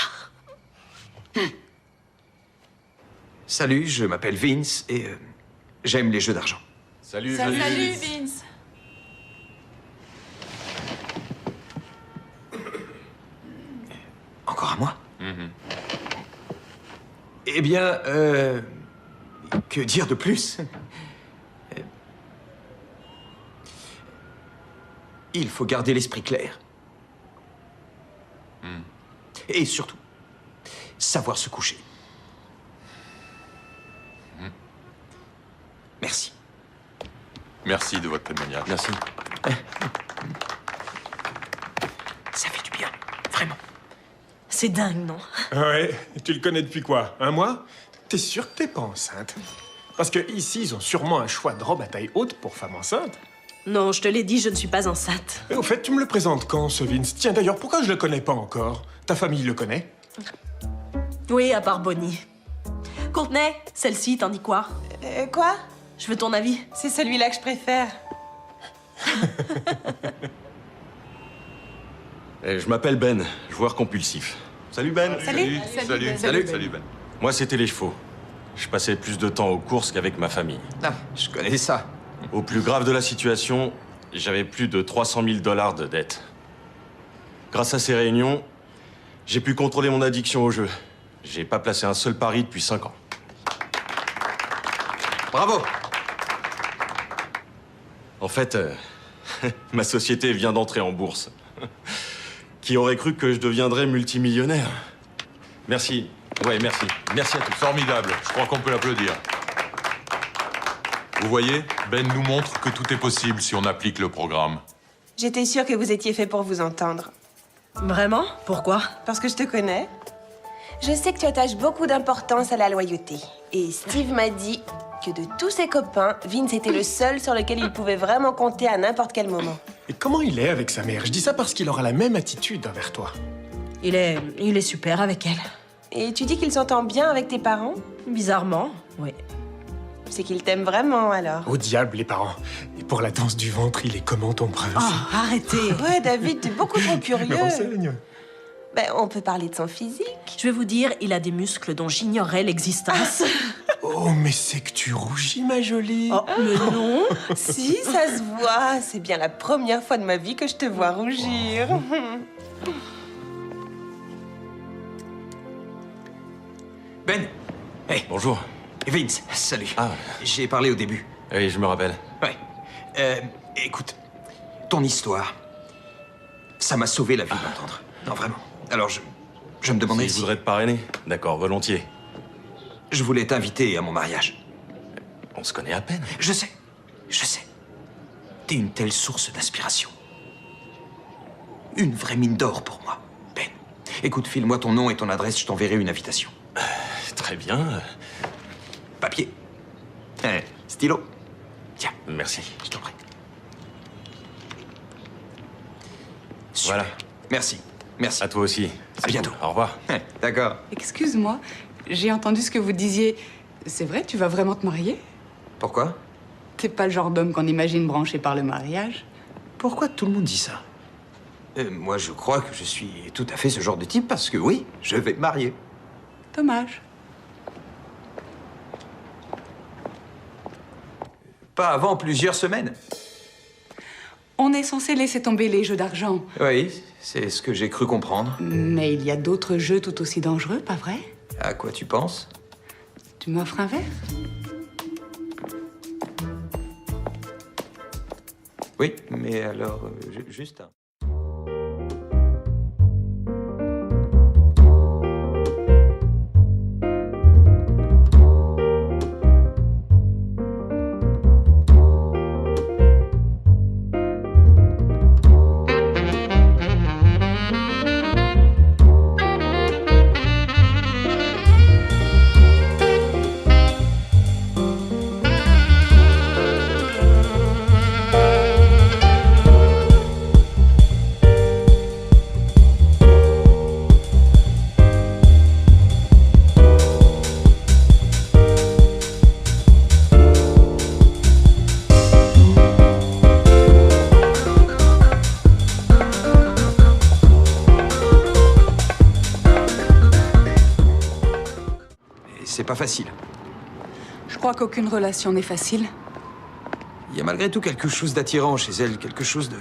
Salut, je m'appelle Vince et j'aime les jeux d'argent. Salut, Salut Vince. Encore à moi? Eh bien, que dire de plus? Il faut garder l'esprit clair. Et surtout, savoir se coucher. Merci. Merci de votre témoignage. Merci. Ça fait du bien, vraiment. C'est dingue, non? Ouais, tu le connais depuis quoi? Un mois? T'es sûr que t'es pas enceinte? Parce que ici, ils ont sûrement un choix de robe à taille haute pour femme enceinte. Non, je te l'ai dit, je ne suis pas enceinte. Et au fait, tu me le présentes quand, ce Vince? Tiens, d'ailleurs, pourquoi je le connais pas encore? Ta famille le connaît? Oui, à part Bonnie. Courtney, celle-ci, t'en dis quoi? Quoi? Je veux ton avis. C'est celui-là que je préfère. Je m'appelle Ben, joueur compulsif. Salut Ben. Salut. Salut Ben. Moi, c'était les chevaux. Je passais plus de temps aux courses qu'avec ma famille. Ah, je connais ça. Au plus grave de la situation, j'avais plus de 300 000 $ de dettes. Grâce à ces réunions, j'ai pu contrôler mon addiction au jeu. J'ai pas placé un seul pari depuis 5 ans. Bravo. En fait, ma société vient d'entrer en bourse. Qui aurait cru que je deviendrais multimillionnaire? Merci. Ouais, merci. Merci à tous. Formidable. Je crois qu'on peut l'applaudir. Vous voyez, Ben nous montre que tout est possible si on applique le programme. J'étais sûre que vous étiez fait pour vous entendre. Vraiment? Pourquoi? Parce que je te connais. Je sais que tu attaches beaucoup d'importance à la loyauté. Et Steve m'a dit que de tous ses copains, Vince était le seul sur lequel il pouvait vraiment compter à n'importe quel moment. Et comment il est avec sa mère? Je dis ça parce qu'il aura la même attitude envers toi. Il est super avec elle. Et tu dis qu'il s'entend bien avec tes parents? Bizarrement, oui. C'est qu'il t'aime vraiment, alors. Au diable, les parents. Et pour la danse du ventre, il est comment ton prince? Oh, arrêtez. Ouais, David, t'es beaucoup trop curieux. Me renseigne. Ben, on peut parler de son physique. Je vais vous dire, il a des muscles dont j'ignorais l'existence. Oh, mais c'est que tu rougis, ma jolie. Oh, mais non. Si, ça se voit. C'est bien la première fois de ma vie que je te vois rougir. Ben. Hey. Bonjour. Vince, salut. Ah. J'ai parlé au début. Oui, je me rappelle. Ouais. Écoute, ton histoire, ça m'a sauvé la vie d'entendre. Non, vraiment. Alors, je me demandais si... Je voudrais te parrainer. D'accord, volontiers. Je voulais t'inviter à mon mariage. On se connaît à peine. Je sais. T'es une telle source d'inspiration. Une vraie mine d'or pour moi, Ben. Écoute, file-moi ton nom et ton adresse, je t'enverrai une invitation. Très bien. Papier. Stylo. Tiens. Merci. Je t'en prie. Voilà. Merci. Merci. À toi aussi. À bientôt. Au revoir. D'accord. Excuse-moi, j'ai entendu ce que vous disiez. C'est vrai, tu vas vraiment te marier? Pourquoi? T'es pas le genre d'homme qu'on imagine branché par le mariage. Pourquoi tout le monde dit ça? Moi, je crois que je suis tout à fait ce genre de type parce que oui, je vais me marier. Dommage. Pas avant plusieurs semaines. On est censé laisser tomber les jeux d'argent. Oui, c'est ce que j'ai cru comprendre. Mais il y a d'autres jeux tout aussi dangereux, pas vrai? À quoi tu penses? Tu m'offres un verre? Oui, mais alors, juste un... C'est pas facile. Je crois qu'aucune relation n'est facile. Il y a malgré tout quelque chose d'attirant chez elle, quelque chose de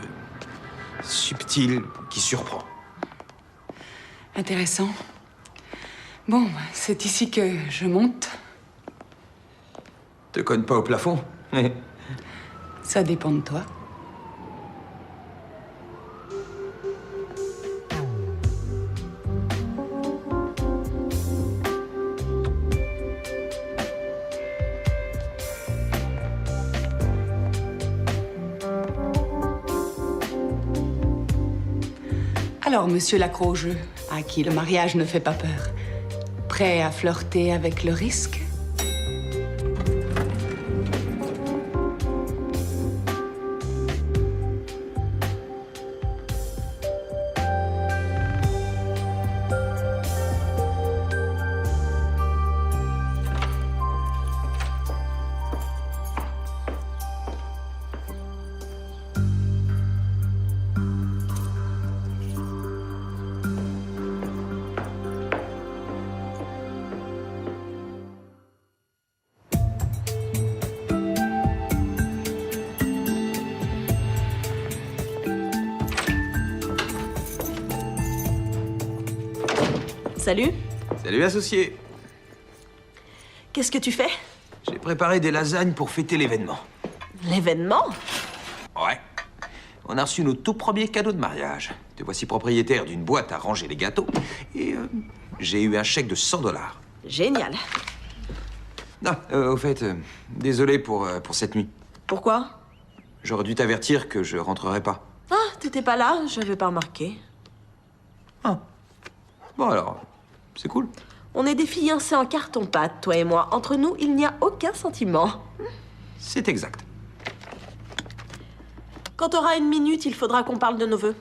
subtil qui surprend. Intéressant. Bon, c'est ici que je monte. Te cogne pas au plafond? Ça dépend de toi. Alors, monsieur l'accro au jeu, à qui le mariage ne fait pas peur, prêt à flirter avec le risque? Salut. Salut, associé. Qu'est-ce que tu fais? J'ai préparé des lasagnes pour fêter l'événement. L'événement? Ouais. On a reçu nos tout premiers cadeaux de mariage. Te voici propriétaire d'une boîte à ranger les gâteaux. Et j'ai eu un chèque de $100. Génial. Non, au fait, désolé pour cette nuit. Pourquoi? J'aurais dû t'avertir que je rentrerai pas. Ah, t'étais pas là, j'avais pas remarqué. Ah. Bon alors, c'est cool. On est des fiancés en carton-pâte, toi et moi. Entre nous, il n'y a aucun sentiment. C'est exact. Quand t'auras une minute, il faudra qu'on parle de nos vœux.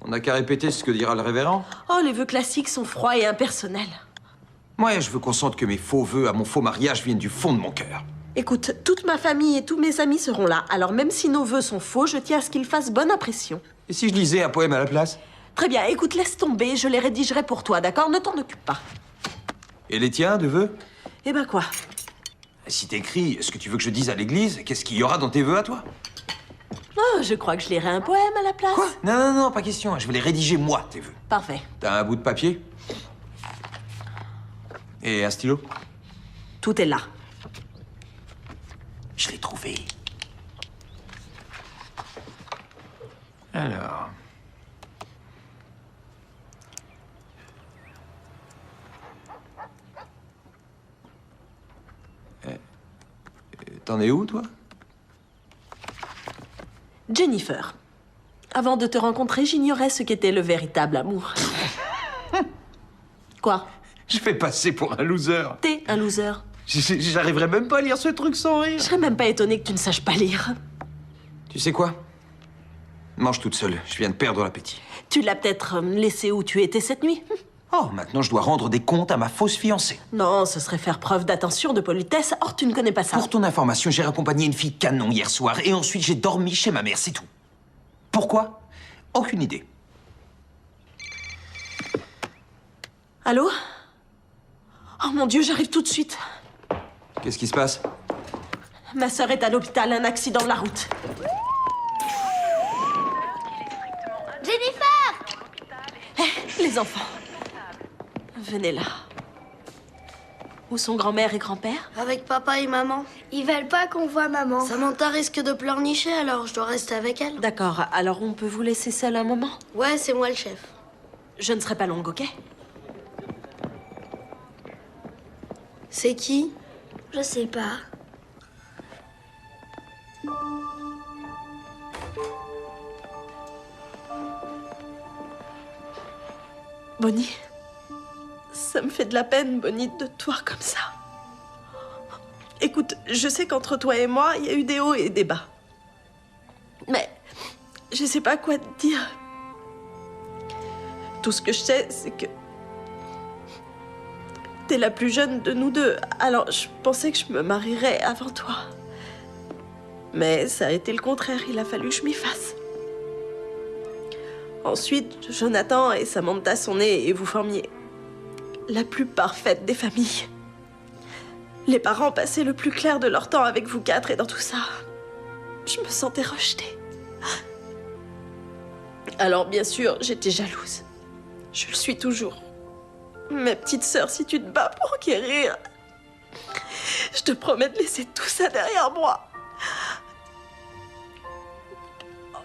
On n'a qu'à répéter ce que dira le révérend. Oh, les vœux classiques sont froids et impersonnels. Moi, je veux qu'on sente que mes faux vœux à mon faux mariage viennent du fond de mon cœur. Écoute, toute ma famille et tous mes amis seront là. Alors même si nos vœux sont faux, je tiens à ce qu'ils fassent bonne impression. Et si je lisais un poème à la place? Très bien, écoute, laisse tomber, je les rédigerai pour toi, d'accord? Ne t'en occupe pas. Et les tiens, de vœux? Eh ben quoi? Si t'écris ce que tu veux que je dise à l'église, qu'est-ce qu'il y aura dans tes vœux à toi? Oh, je crois que je lirai un poème à la place. Quoi? Non, pas question. Je vais les rédiger moi, tes vœux. Parfait. T'as un bout de papier? Et un stylo? Tout est là. Je l'ai trouvé. Alors... T'en es où, toi? Jennifer. Avant de te rencontrer, j'ignorais ce qu'était le véritable amour. Quoi? Je fais passer pour un loser. T'es un loser. J'arriverai même pas à lire ce truc sans rire. Je serais même pas étonnée que tu ne saches pas lire. Tu sais quoi? Mange toute seule, je viens de perdre l'appétit. Tu l'as peut-être laissé où tu étais cette nuit? Oh, maintenant je dois rendre des comptes à ma fausse fiancée. Non, ce serait faire preuve d'attention, de politesse. Or, tu ne connais pas ça. Pour ton information, j'ai raccompagné une fille canon hier soir et ensuite j'ai dormi chez ma mère, c'est tout. Pourquoi? Aucune idée. Allô? Oh mon Dieu, j'arrive tout de suite. Qu'est-ce qui se passe? Ma sœur est à l'hôpital, un accident de la route. Jennifer! Les enfants, venez là. Où sont grand-mère et grand-père? Avec papa et maman. Ils veulent pas qu'on voit maman. Samantha risque de pleurnicher, alors je dois rester avec elle. D'accord, alors on peut vous laisser seul un moment? Ouais, c'est moi le chef. Je ne serai pas longue, ok? C'est qui? Je sais pas. Bonnie, ça me fait de la peine, Bonnie, de te voir comme ça. Écoute, je sais qu'entre toi et moi, il y a eu des hauts et des bas. Mais je sais pas quoi te dire. Tout ce que je sais, c'est que t'es la plus jeune de nous deux. Alors, je pensais que je me marierais avant toi. Mais ça a été le contraire, il a fallu que je m'y fasse. Ensuite, Jonathan et Samantha sont nés et vous formiez la plus parfaite des familles. Les parents passaient le plus clair de leur temps avec vous quatre et dans tout ça, je me sentais rejetée. Alors bien sûr, j'étais jalouse. Je le suis toujours. Ma petite sœur, si tu te bats pour guérir, je te promets de laisser tout ça derrière moi.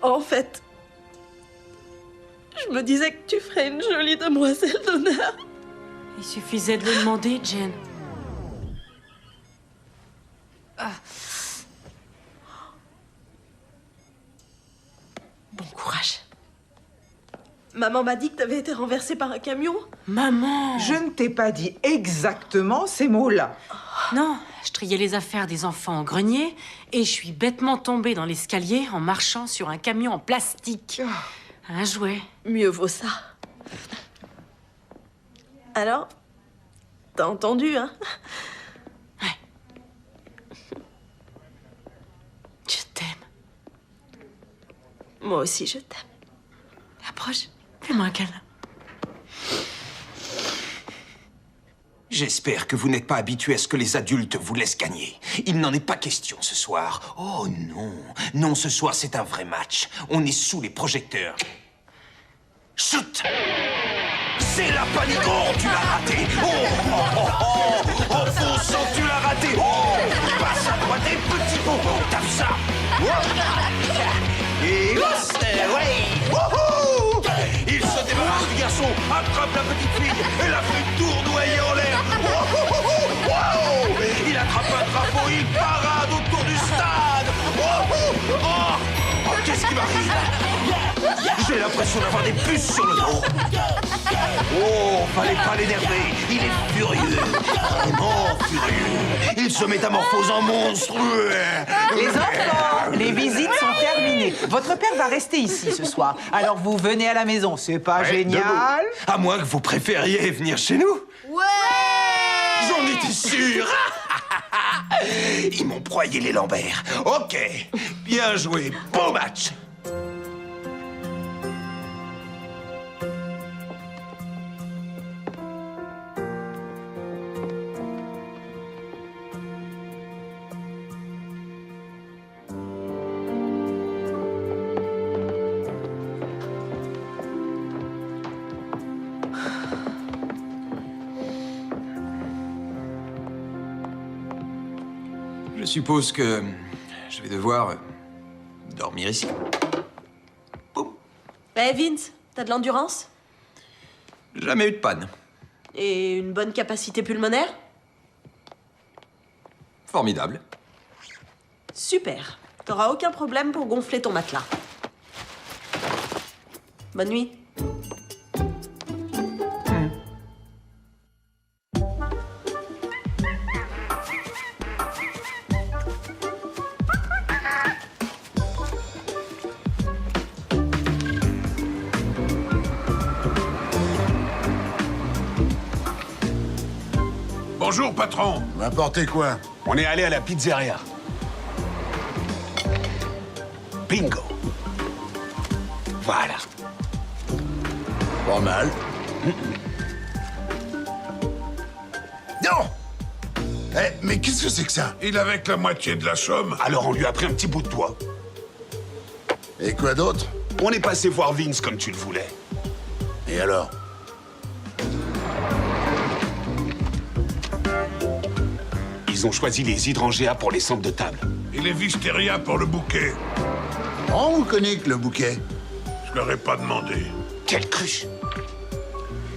En fait, je me disais que tu ferais une jolie demoiselle d'honneur. Il suffisait de le demander, Jen. Bon courage. Maman m'a dit que t'avais été renversée par un camion. Maman! Je ne t'ai pas dit exactement ces mots-là. Non, je triais les affaires des enfants au grenier et je suis bêtement tombée dans l'escalier en marchant sur un camion en plastique. Un jouet. Mieux vaut ça. Alors, t'as entendu, hein? Je t'aime. Moi aussi, je t'aime. Approche, fais-moi un câlin. J'espère que vous n'êtes pas habitué à ce que les adultes vous laissent gagner. Il n'en est pas question ce soir. Oh non. Non, ce soir, c'est un vrai match. On est sous les projecteurs. Chut! C'est la panique! Oh, tu l'as raté! Oh, oh, oh, oh! Oh, bon sang, tu l'as raté! Oh! Passe à droite des petits pots! Oh, t'as vu ça? Oh! Et ouais! Wouhou! Il se débarrasse du garçon, attrape la petite fille et la fait tournoyer en l'air. Wow! Il attrape un drapeau, il parade autour du stade. Oh, qu'est-ce qui m'arrive? J'ai l'impression d'avoir des puces sur le dos. Oh, fallait pas l'énerver. Il est furieux, vraiment furieux. Il se métamorphose en monstre. Les enfants, les visites sont terminées. Votre père va rester ici ce soir. Alors vous venez à la maison, c'est pas génial? À moins que vous préfériez venir chez nous. Ouais! J'en étais sûr. Ils m'ont broyé les Lambert. Ok, bien joué, beau match. Je suppose que je vais devoir dormir ici. Eh Vince, t'as de l'endurance? Jamais eu de panne. Et une bonne capacité pulmonaire? Formidable. Super. T'auras aucun problème pour gonfler ton matelas. Bonne nuit. Bonjour, patron. M'apportez quoi? On est allé à la pizzeria. Bingo. Voilà. Pas mal. Non! Eh, mais qu'est-ce que c'est que ça? Il avait que la moitié de la somme. Alors on lui a pris un petit bout de doigt. Et quoi d'autre? On est passé voir Vince comme tu le voulais. Et alors? Ils ont choisi les hydrangeas pour les centres de table. Et les wisteria pour le bouquet. On vous connaît que le bouquet? Je leur ai pas demandé. Quelle cruche!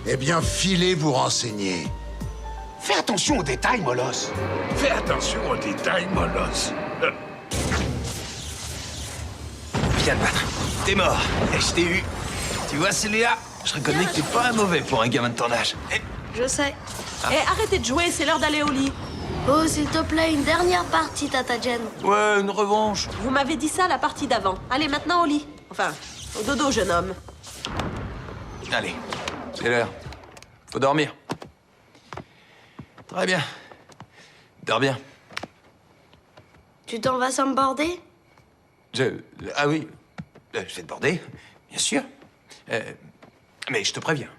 Eh bien, filez vous renseigner. Fais attention aux détails, Molosse. Fais attention aux détails, Molosse. Viens te battre. T'es mort. Et je t'ai eu. Tu vois, Célia, je reconnais que t'es pas mauvais pour un gamin de ton âge. Je sais. Eh, arrêtez de jouer, c'est l'heure d'aller au lit. Oh, s'il te plaît, une dernière partie, Tata Jen. Ouais, une revanche. Vous m'avez dit ça la partie d'avant. Allez, maintenant au lit. Enfin, au dodo, jeune homme. Allez, c'est l'heure. Faut dormir. Très bien. Dors bien. Tu t'en vas sans me border? Ah oui. Je vais te border, bien sûr. Mais je te préviens.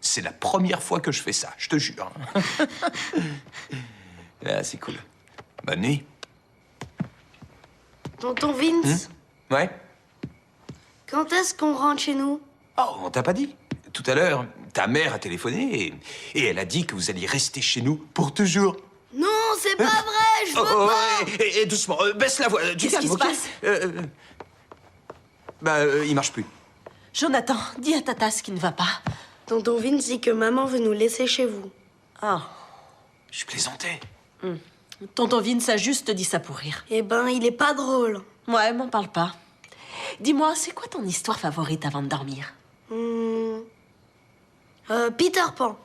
C'est la première fois que je fais ça, je te jure. Ah, c'est cool. Bonne nuit. Tonton Vince, Ouais? quand est-ce qu'on rentre chez nous? Oh, on t'a pas dit. Tout à l'heure, ta mère a téléphoné et elle a dit que vous alliez rester chez nous pour toujours. Non, c'est pas vrai, je veux pas. Et doucement, baisse la voix. Qu'est-ce qui se passe? Il marche plus. Jonathan, dis à Tata ce qui ne va pas. Tonton Vince dit que maman veut nous laisser chez vous. Ah. Je plaisantais. Tonton Vince a juste dit ça pour rire. Eh ben, il est pas drôle. Ouais, m'en parle pas. Dis-moi, c'est quoi ton histoire favorite avant de dormir? Peter Pan.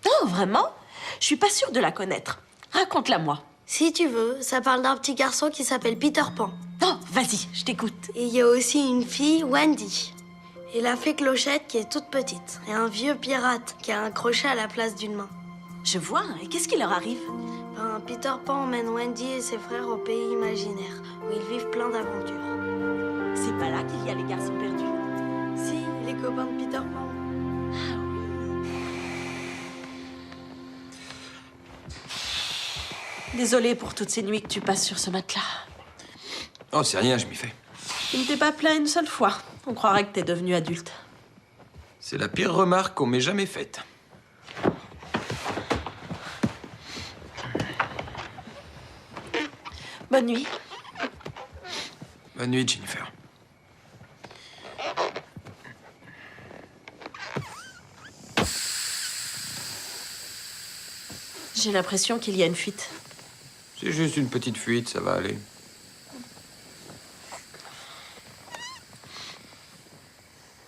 Oh, vraiment? Je suis pas sûre de la connaître. Raconte-la-moi. Si tu veux, ça parle d'un petit garçon qui s'appelle Peter Pan. Oh, vas-y, je t'écoute. Et il y a aussi une fille, Wendy. Et la fée Clochette qui est toute petite. Et un vieux pirate qui a un crochet à la place d'une main. Je vois, et qu'est-ce qui leur arrive? Ben, Peter Pan emmène Wendy et ses frères au pays imaginaire, où ils vivent plein d'aventures. C'est pas là qu'il y a les garçons perdus? Si, les copains de Peter Pan. Désolée pour toutes ces nuits que tu passes sur ce matelas. Oh, c'est rien, je m'y fais. Tu ne t'es pas plaint une seule fois. On croirait que t'es devenu adulte. C'est la pire remarque qu'on m'ait jamais faite. Bonne nuit. Bonne nuit, Jennifer. J'ai l'impression qu'il y a une fuite. C'est juste une petite fuite, ça va aller.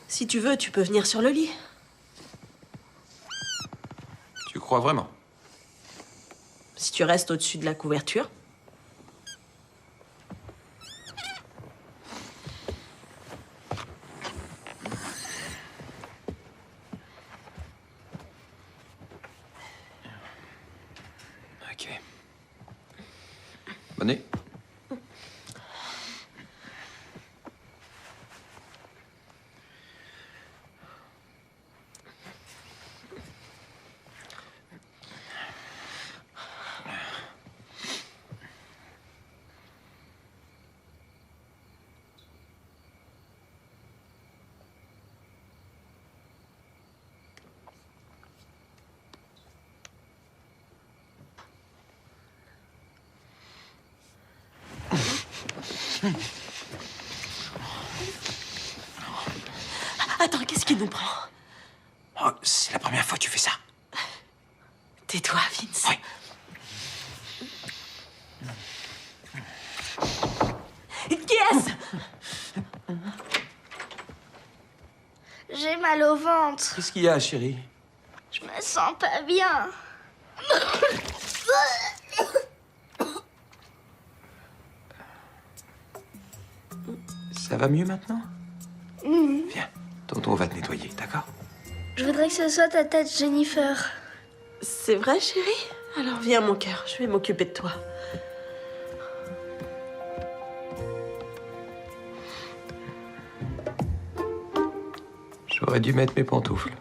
Si tu veux, tu peux venir sur le lit. Tu crois vraiment? Si tu restes au-dessus de la couverture. Ok. Bonne nuit. Attends, qu'est-ce qui nous prend? Oh, c'est la première fois que tu fais ça. Tais-toi, Vince. Oui. Qui est-ce? J'ai mal au ventre. Qu'est-ce qu'il y a, chérie? Je me sens pas bien. Ça va mieux maintenant? Viens, tonton va te nettoyer, d'accord? Je voudrais que ce soit ta tête, Jennifer. C'est vrai, chérie? Alors viens, mon cœur, je vais m'occuper de toi. J'aurais dû mettre mes pantoufles.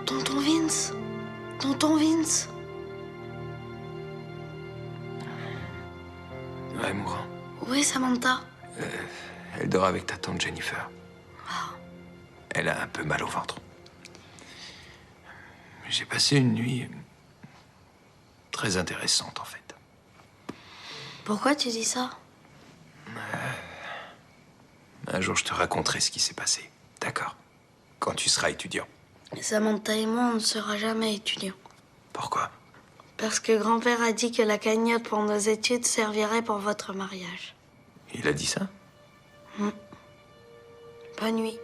Tonton Vince? Tonton Vince? Ouais, mourant. Où est Samantha? Elle dort avec ta tante Jennifer. Elle a un peu mal au ventre. J'ai passé une nuit très intéressante, en fait. Pourquoi tu dis ça? Un jour, je te raconterai ce qui s'est passé. D'accord? Quand tu seras étudiant. Samantha et moi, on ne sera jamais étudiants. Pourquoi? Parce que grand-père a dit que la cagnotte pour nos études servirait pour votre mariage. Il a dit ça? Bonne nuit.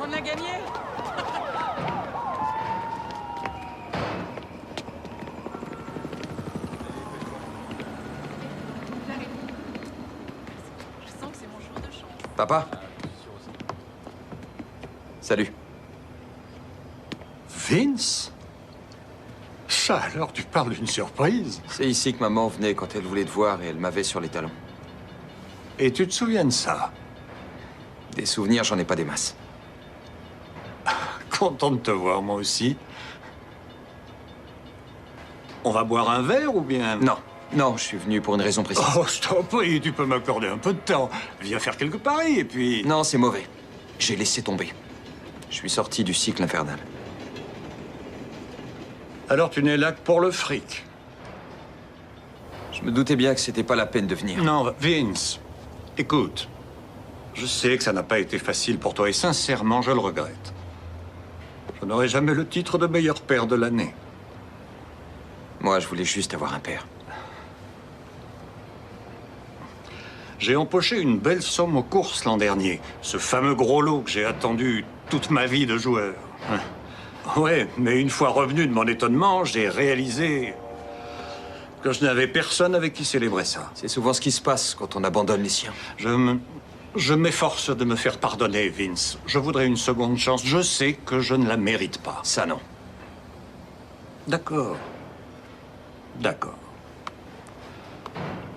On a gagné. Papa? Salut. Vince? Ça alors, tu parles d'une surprise? C'est ici que maman venait quand elle voulait te voir et elle m'avait sur les talons. Et tu te souviens de ça? Des souvenirs, j'en ai pas des masses. Content de te voir, moi aussi. On va boire un verre ou bien... Non, non, je suis venu pour une raison précise. Oh, je t'en prie, tu peux m'accorder un peu de temps. Viens faire quelques paris et puis... Non, c'est mauvais. J'ai laissé tomber. Je suis sorti du cycle infernal. Alors tu n'es là que pour le fric? Je me doutais bien que c'était pas la peine de venir. Non, Vince, écoute. Je sais que ça n'a pas été facile pour toi et sincèrement, je le regrette. Je n'aurai jamais le titre de meilleur père de l'année. Moi, je voulais juste avoir un père. J'ai empoché une belle somme aux courses l'an dernier. Ce fameux gros lot que j'ai attendu toute ma vie de joueur. Ouais, mais une fois revenu de mon étonnement, j'ai réalisé que je n'avais personne avec qui célébrer ça. C'est souvent ce qui se passe quand on abandonne les siens. Je m'efforce de me faire pardonner, Vince. Je voudrais une seconde chance. Je sais que je ne la mérite pas. Ça, non. D'accord. D'accord.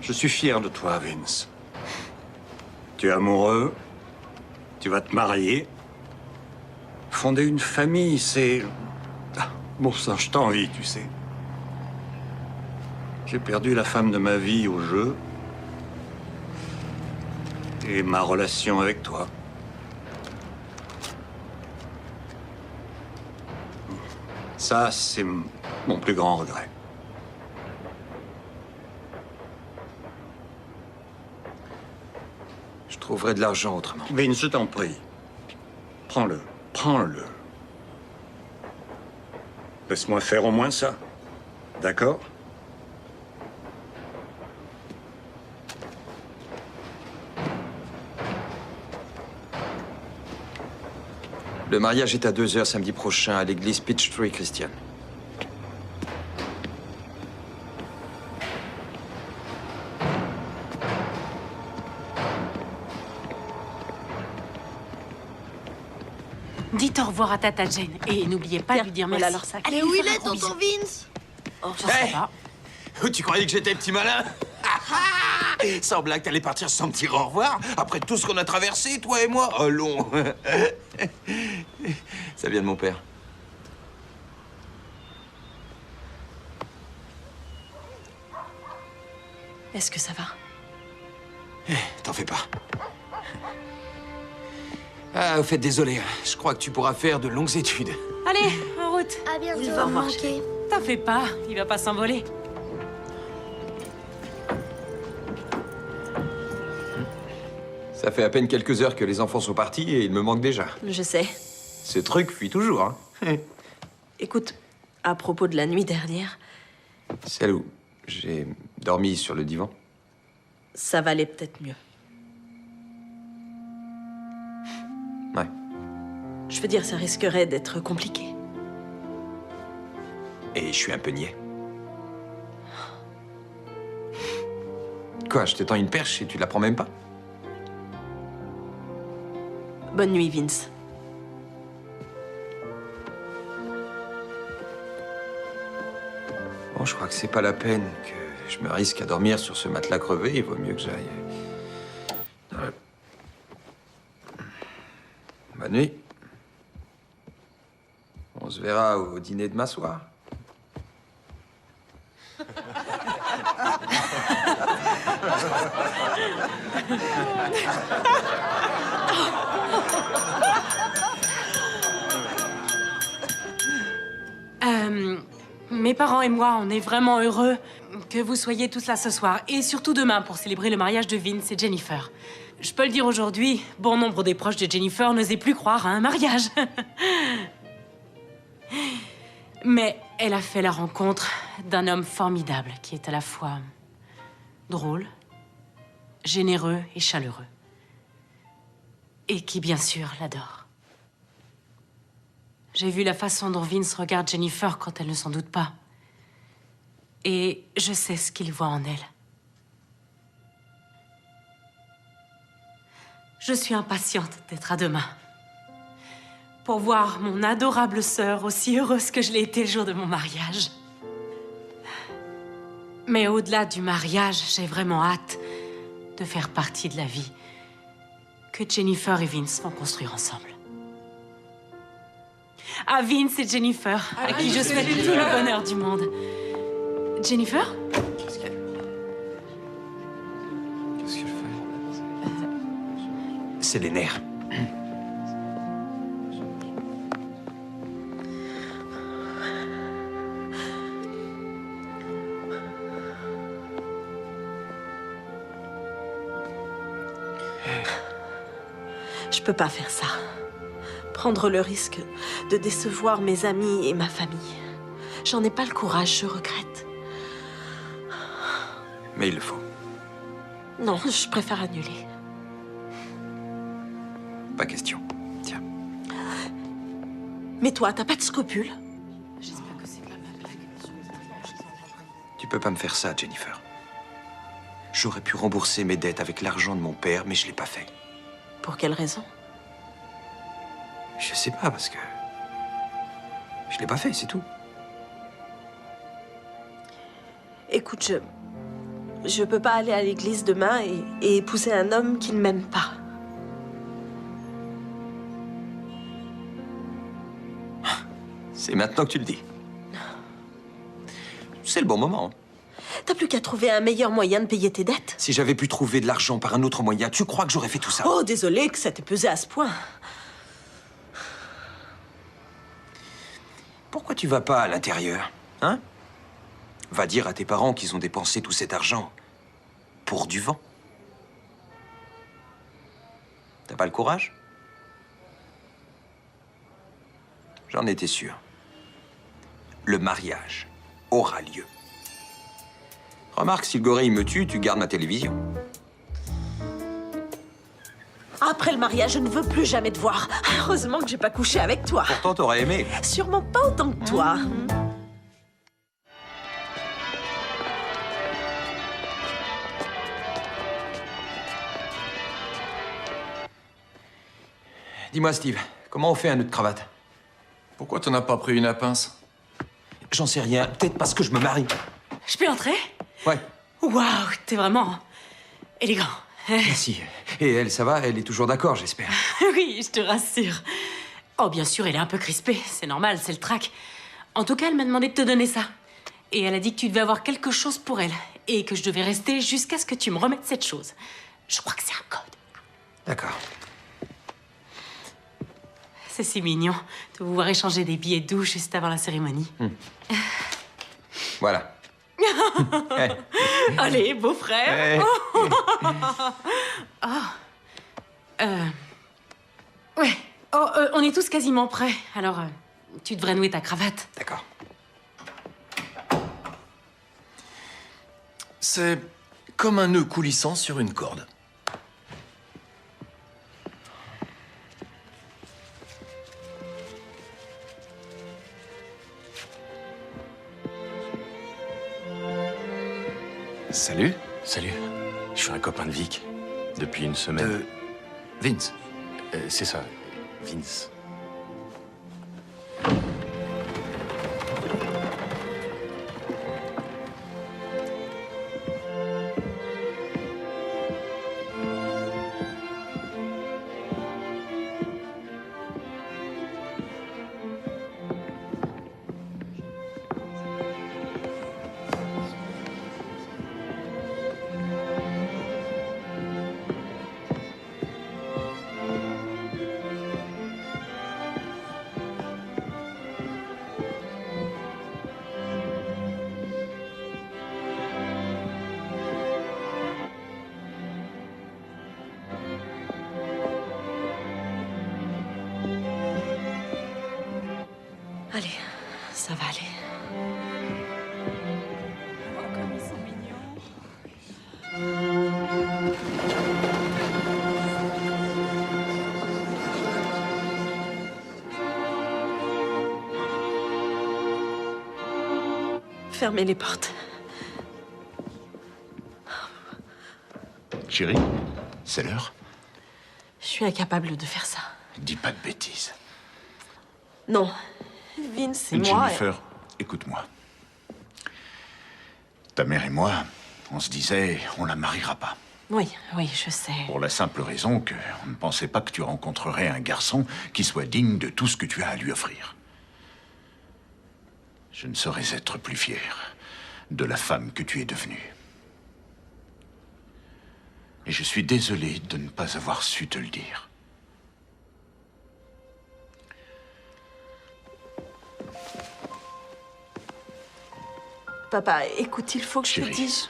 Je suis fier de toi, Vince. Tu es amoureux. Tu vas te marier. Fonder une famille, c'est... Ah, bon sang, je t'envie, tu sais. J'ai perdu la femme de ma vie au jeu. Et ma relation avec toi. Ça, c'est mon plus grand regret. Je trouverai de l'argent autrement. Vince, je t'en prie. Prends-le. Prends-le. Laisse-moi faire au moins ça. D'accord? Le mariage est à 2h samedi prochain à l'église Peachtree Christian. Dites au revoir à Tata Jane et n'oubliez pas de lui dire merci. alors ça. Mais où il est, tonton Vince? Oh, je sais pas. Tu croyais que j'étais petit malin? Sans blague, t'allais partir sans me dire au revoir après tout ce qu'on a traversé, toi et moi? Allons. Ça vient de mon père. Est-ce que ça va? T'en fais pas. Ah, au fait, désolé. Je crois que tu pourras faire de longues études. Allez, en route. À bientôt, Il va maman, marcher. ok. T'en fais pas, il va pas s'envoler. Ça fait à peine quelques heures que les enfants sont partis et il me manque déjà. Je sais. Ce truc fuit toujours, hein. Écoute, à propos de la nuit dernière, Celle où j'ai dormi sur le divan. ça valait peut-être mieux. Ouais. Je veux dire, ça risquerait d'être compliqué. Et je suis un peu niais. Quoi, je te tends une perche et tu la prends même pas? Bonne nuit, Vince. Bon, je crois que c'est pas la peine que je me risque à dormir sur ce matelas crevé. Il vaut mieux que j'aille. Bonne nuit. On se verra au dîner demain soir. Mes parents et moi, on est vraiment heureux que vous soyez tous là ce soir. Et surtout demain pour célébrer le mariage de Vince et Jennifer. Je peux le dire aujourd'hui, bon nombre des proches de Jennifer n'osaient plus croire à un mariage. Mais elle a fait la rencontre d'un homme formidable qui est à la fois drôle, généreux et chaleureux. Et qui, bien sûr, l'adore. J'ai vu la façon dont Vince regarde Jennifer quand elle ne s'en doute pas. Et je sais ce qu'il voit en elle. Je suis impatiente d'être à demain. Pour voir mon adorable sœur aussi heureuse que je l'ai été le jour de mon mariage. Mais au-delà du mariage, j'ai vraiment hâte de faire partie de la vie que Jennifer et Vince vont construire ensemble. À Vince et Jennifer, à qui je souhaite tout le bonheur du monde. Jennifer? Qu'est-ce que je fais? C'est les nerfs. Je peux pas faire ça. Prendre le risque de décevoir mes amis et ma famille. J'en ai pas le courage, je regrette. Mais il le faut. Non, je préfère annuler. Pas question. Tiens. Mais toi, t'as pas de scrupules? Tu peux pas me faire ça, Jennifer. J'aurais pu rembourser mes dettes avec l'argent de mon père, mais je l'ai pas fait. Pour quelle raison? Je sais pas, parce que... je l'ai pas fait, c'est tout. Écoute, je peux pas aller à l'église demain et épouser un homme qui ne m'aime pas. C'est maintenant que tu le dis. C'est le bon moment. T'as plus qu'à trouver un meilleur moyen de payer tes dettes. Si j'avais pu trouver de l'argent par un autre moyen, tu crois que j'aurais fait tout ça? Oh, désolé que ça t'ait pesé à ce point. Pourquoi tu vas pas à l'intérieur, hein? Va dire à tes parents qu'ils ont dépensé tout cet argent pour du vent. T'as pas le courage? J'en étais sûr. Le mariage aura lieu. Remarque, si le gorille me tue, tu gardes ma télévision. Après le mariage, je ne veux plus jamais te voir. Heureusement que j'ai pas couché avec toi. Pourtant, t'aurais aimé. Sûrement pas autant que toi. Dis-moi, Steve, comment on fait un nœud de cravate? Pourquoi t'en as pas pris une à pince? J'en sais rien. Peut-être parce que je me marie. Je peux entrer? Ouais. Waouh, t'es vraiment élégant. Merci. Et elle, ça va? Elle est toujours d'accord, j'espère. Oui, je te rassure. Oh, bien sûr, elle est un peu crispée. C'est normal, c'est le trac. En tout cas, elle m'a demandé de te donner ça. Et elle a dit que tu devais avoir quelque chose pour elle. Et que je devais rester jusqu'à ce que tu me remettes cette chose. Je crois que c'est un code. D'accord. C'est si mignon de vous voir échanger des billets doux juste avant la cérémonie. Voilà. Allez, beau-frère. Ouais. Oh, on est tous quasiment prêts. Alors, tu devrais nouer ta cravate. D'accord. C'est comme un nœud coulissant sur une corde. Salut. Salut. Je suis un copain de Vic. Depuis une semaine. Vince. C'est ça, Vince. Allez, ça va aller. Oh, comme ils sont mignons. Fermez les portes. Chérie, c'est l'heure. Je suis incapable de faire ça. Dis pas de bêtises. Non. Vince et moi... Jennifer, écoute-moi. Ta mère et moi, on se disait, on la mariera pas. Oui, je sais. Pour la simple raison que on ne pensait pas que tu rencontrerais un garçon qui soit digne de tout ce que tu as à lui offrir. Je ne saurais être plus fier de la femme que tu es devenue. Et je suis désolé de ne pas avoir su te le dire. Papa, écoute, il faut que je te Chérie. dise...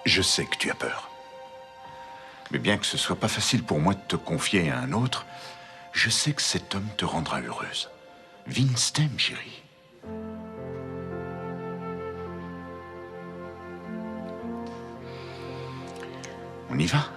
Je sais que tu as peur. Mais bien que ce soit pas facile pour moi de te confier à un autre, je sais que cet homme te rendra heureuse. Vince t'aime, chérie. On y va?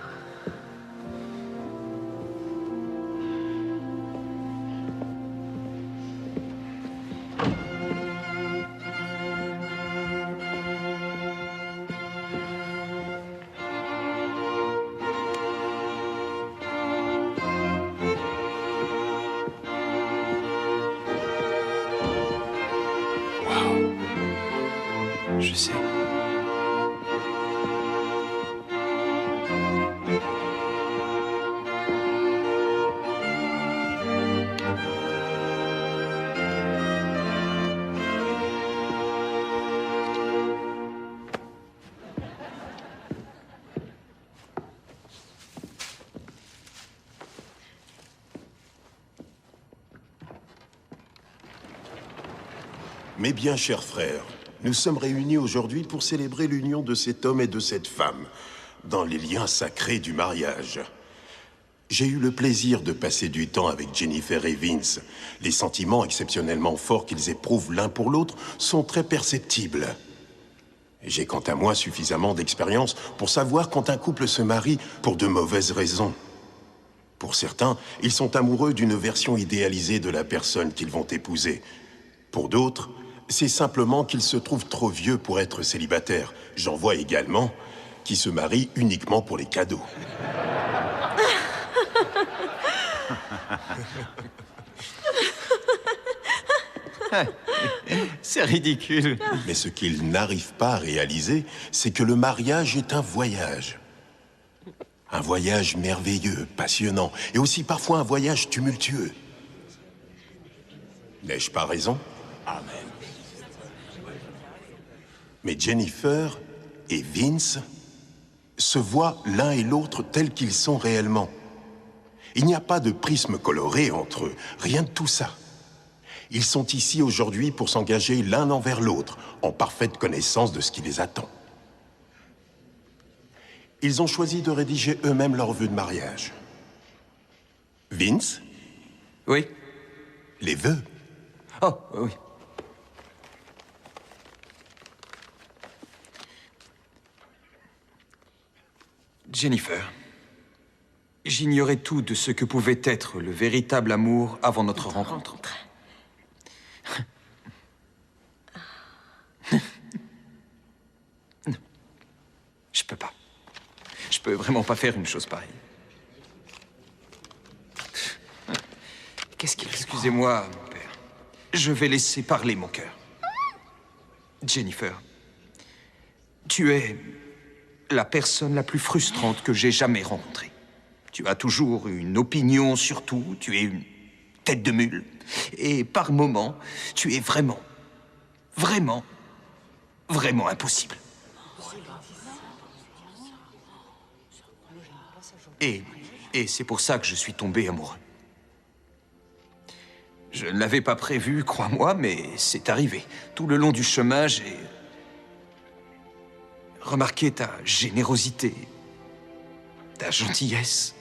Je sais. Mes bien chers frères, nous sommes réunis aujourd'hui pour célébrer l'union de cet homme et de cette femme, dans les liens sacrés du mariage. J'ai eu le plaisir de passer du temps avec Jennifer et Vince. Les sentiments exceptionnellement forts qu'ils éprouvent l'un pour l'autre sont très perceptibles. J'ai quant à moi suffisamment d'expérience pour savoir quand un couple se marie pour de mauvaises raisons. Pour certains, ils sont amoureux d'une version idéalisée de la personne qu'ils vont épouser. Pour d'autres, c'est simplement qu'ils se trouvent trop vieux pour être célibataires. J'en vois également qui se marient uniquement pour les cadeaux. C'est ridicule. Mais ce qu'ils n'arrivent pas à réaliser, c'est que le mariage est un voyage. Un voyage merveilleux, passionnant, et aussi parfois un voyage tumultueux. N'ai-je pas raison? Amen. Mais Jennifer et Vince, se voient l'un et l'autre tels qu'ils sont réellement. Il n'y a pas de prisme coloré entre eux, rien de tout ça. Ils sont ici aujourd'hui pour s'engager l'un envers l'autre, en parfaite connaissance de ce qui les attend. Ils ont choisi de rédiger eux-mêmes leurs vœux de mariage. Vince? Oui? Les vœux? Oh, oui. Jennifer, j'ignorais tout de ce que pouvait être le véritable amour avant notre rencontre. Non. Je peux pas. Je peux vraiment pas faire une chose pareille. Qu'est-ce qu'il... Excusez-moi, mon père. Je vais laisser parler mon cœur. Jennifer, tu es la personne la plus frustrante que j'ai jamais rencontrée. Tu as toujours une opinion sur tout, tu es une tête de mule. Et par moments, tu es vraiment impossible. Et c'est pour ça que je suis tombé amoureux. Je ne l'avais pas prévu, crois-moi, mais c'est arrivé. Tout le long du chemin, j'ai remarqué ta générosité, ta gentillesse,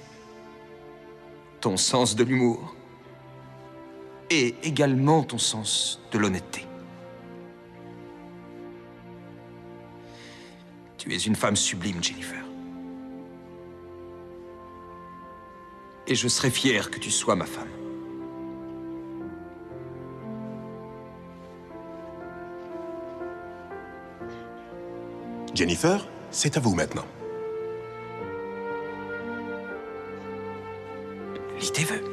ton sens de l'humour et également ton sens de l'honnêteté. Tu es une femme sublime, Jennifer. Et je serais fier que tu sois ma femme. Jennifer, c'est à vous maintenant. Lis tes vœux.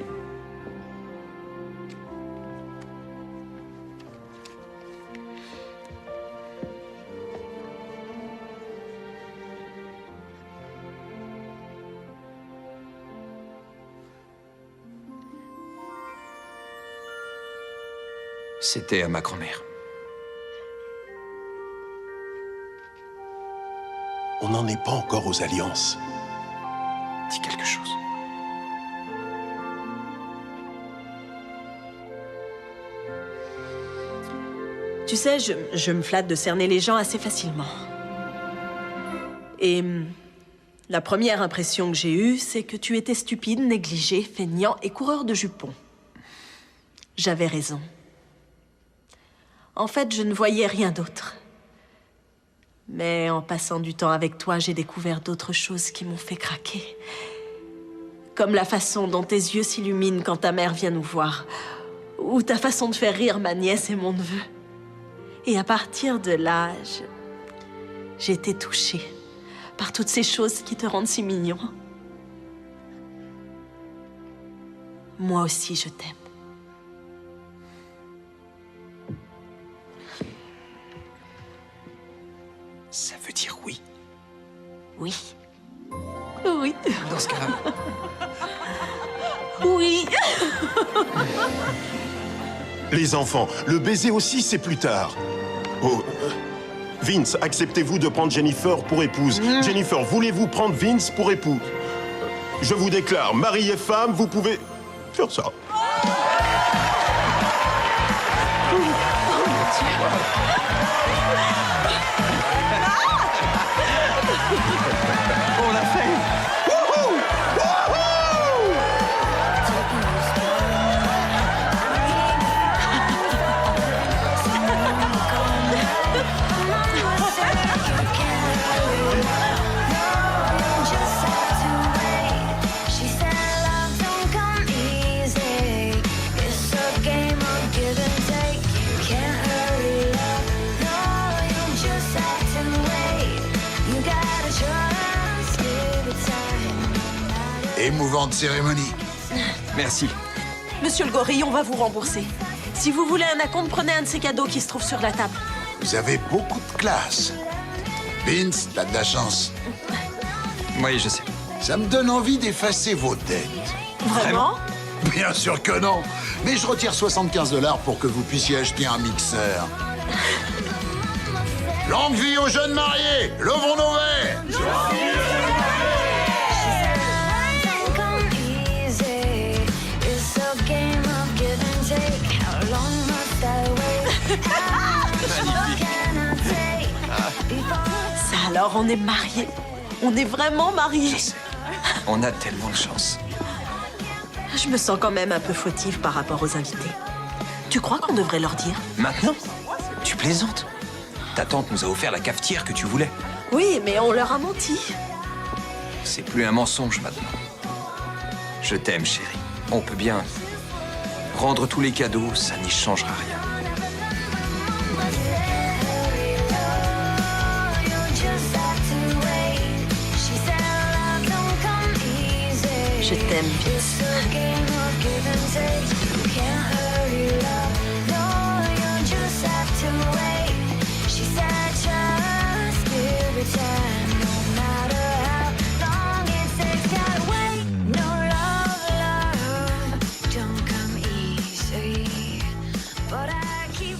C'était à ma grand-mère. On n'en est pas encore aux alliances. Dis quelque chose. Tu sais, je me flatte de cerner les gens assez facilement. Et la première impression que j'ai eue, c'est que tu étais stupide, négligé, feignant et coureur de jupons. J'avais raison. En fait, je ne voyais rien d'autre. Mais en passant du temps avec toi, j'ai découvert d'autres choses qui m'ont fait craquer. Comme la façon dont tes yeux s'illuminent quand ta mère vient nous voir. Ou ta façon de faire rire ma nièce et mon neveu. Et à partir de là, j'ai été touchée par toutes ces choses qui te rendent si mignon. Moi aussi, je t'aime. Ça veut dire oui. Oui. Oui. Dans ce cas-là... Oui. Les enfants, le baiser aussi, c'est plus tard. Oh, Vince, acceptez-vous de prendre Jennifer pour épouse? Jennifer, voulez-vous prendre Vince pour époux? Je vous déclare, mari et femme, vous pouvez faire ça. On l'a fait! Wouhou! Émouvante cérémonie. Merci. Monsieur le gorille, on va vous rembourser. Si vous voulez un acompte, prenez un de ces cadeaux qui se trouvent sur la table. Vous avez beaucoup de classe. Vince, t'as de la chance. Oui, je sais. Ça me donne envie d'effacer vos dettes. Vraiment? Bien sûr que non. Mais je retire 75 $ pour que vous puissiez acheter un mixeur. Longue vie aux jeunes mariés! Levons nos verres! Ça alors, on est mariés. On est vraiment mariés. Je sais. On a tellement de chance. Je me sens quand même un peu fautive par rapport aux invités. Tu crois qu'on devrait leur dire? Maintenant? Tu plaisantes? Ta tante nous a offert la cafetière que tu voulais. Oui, mais on leur a menti. C'est plus un mensonge maintenant. Je t'aime, chérie. On peut bien rendre tous les cadeaux, ça n'y changera rien. Je t'aime, Vince. But I keep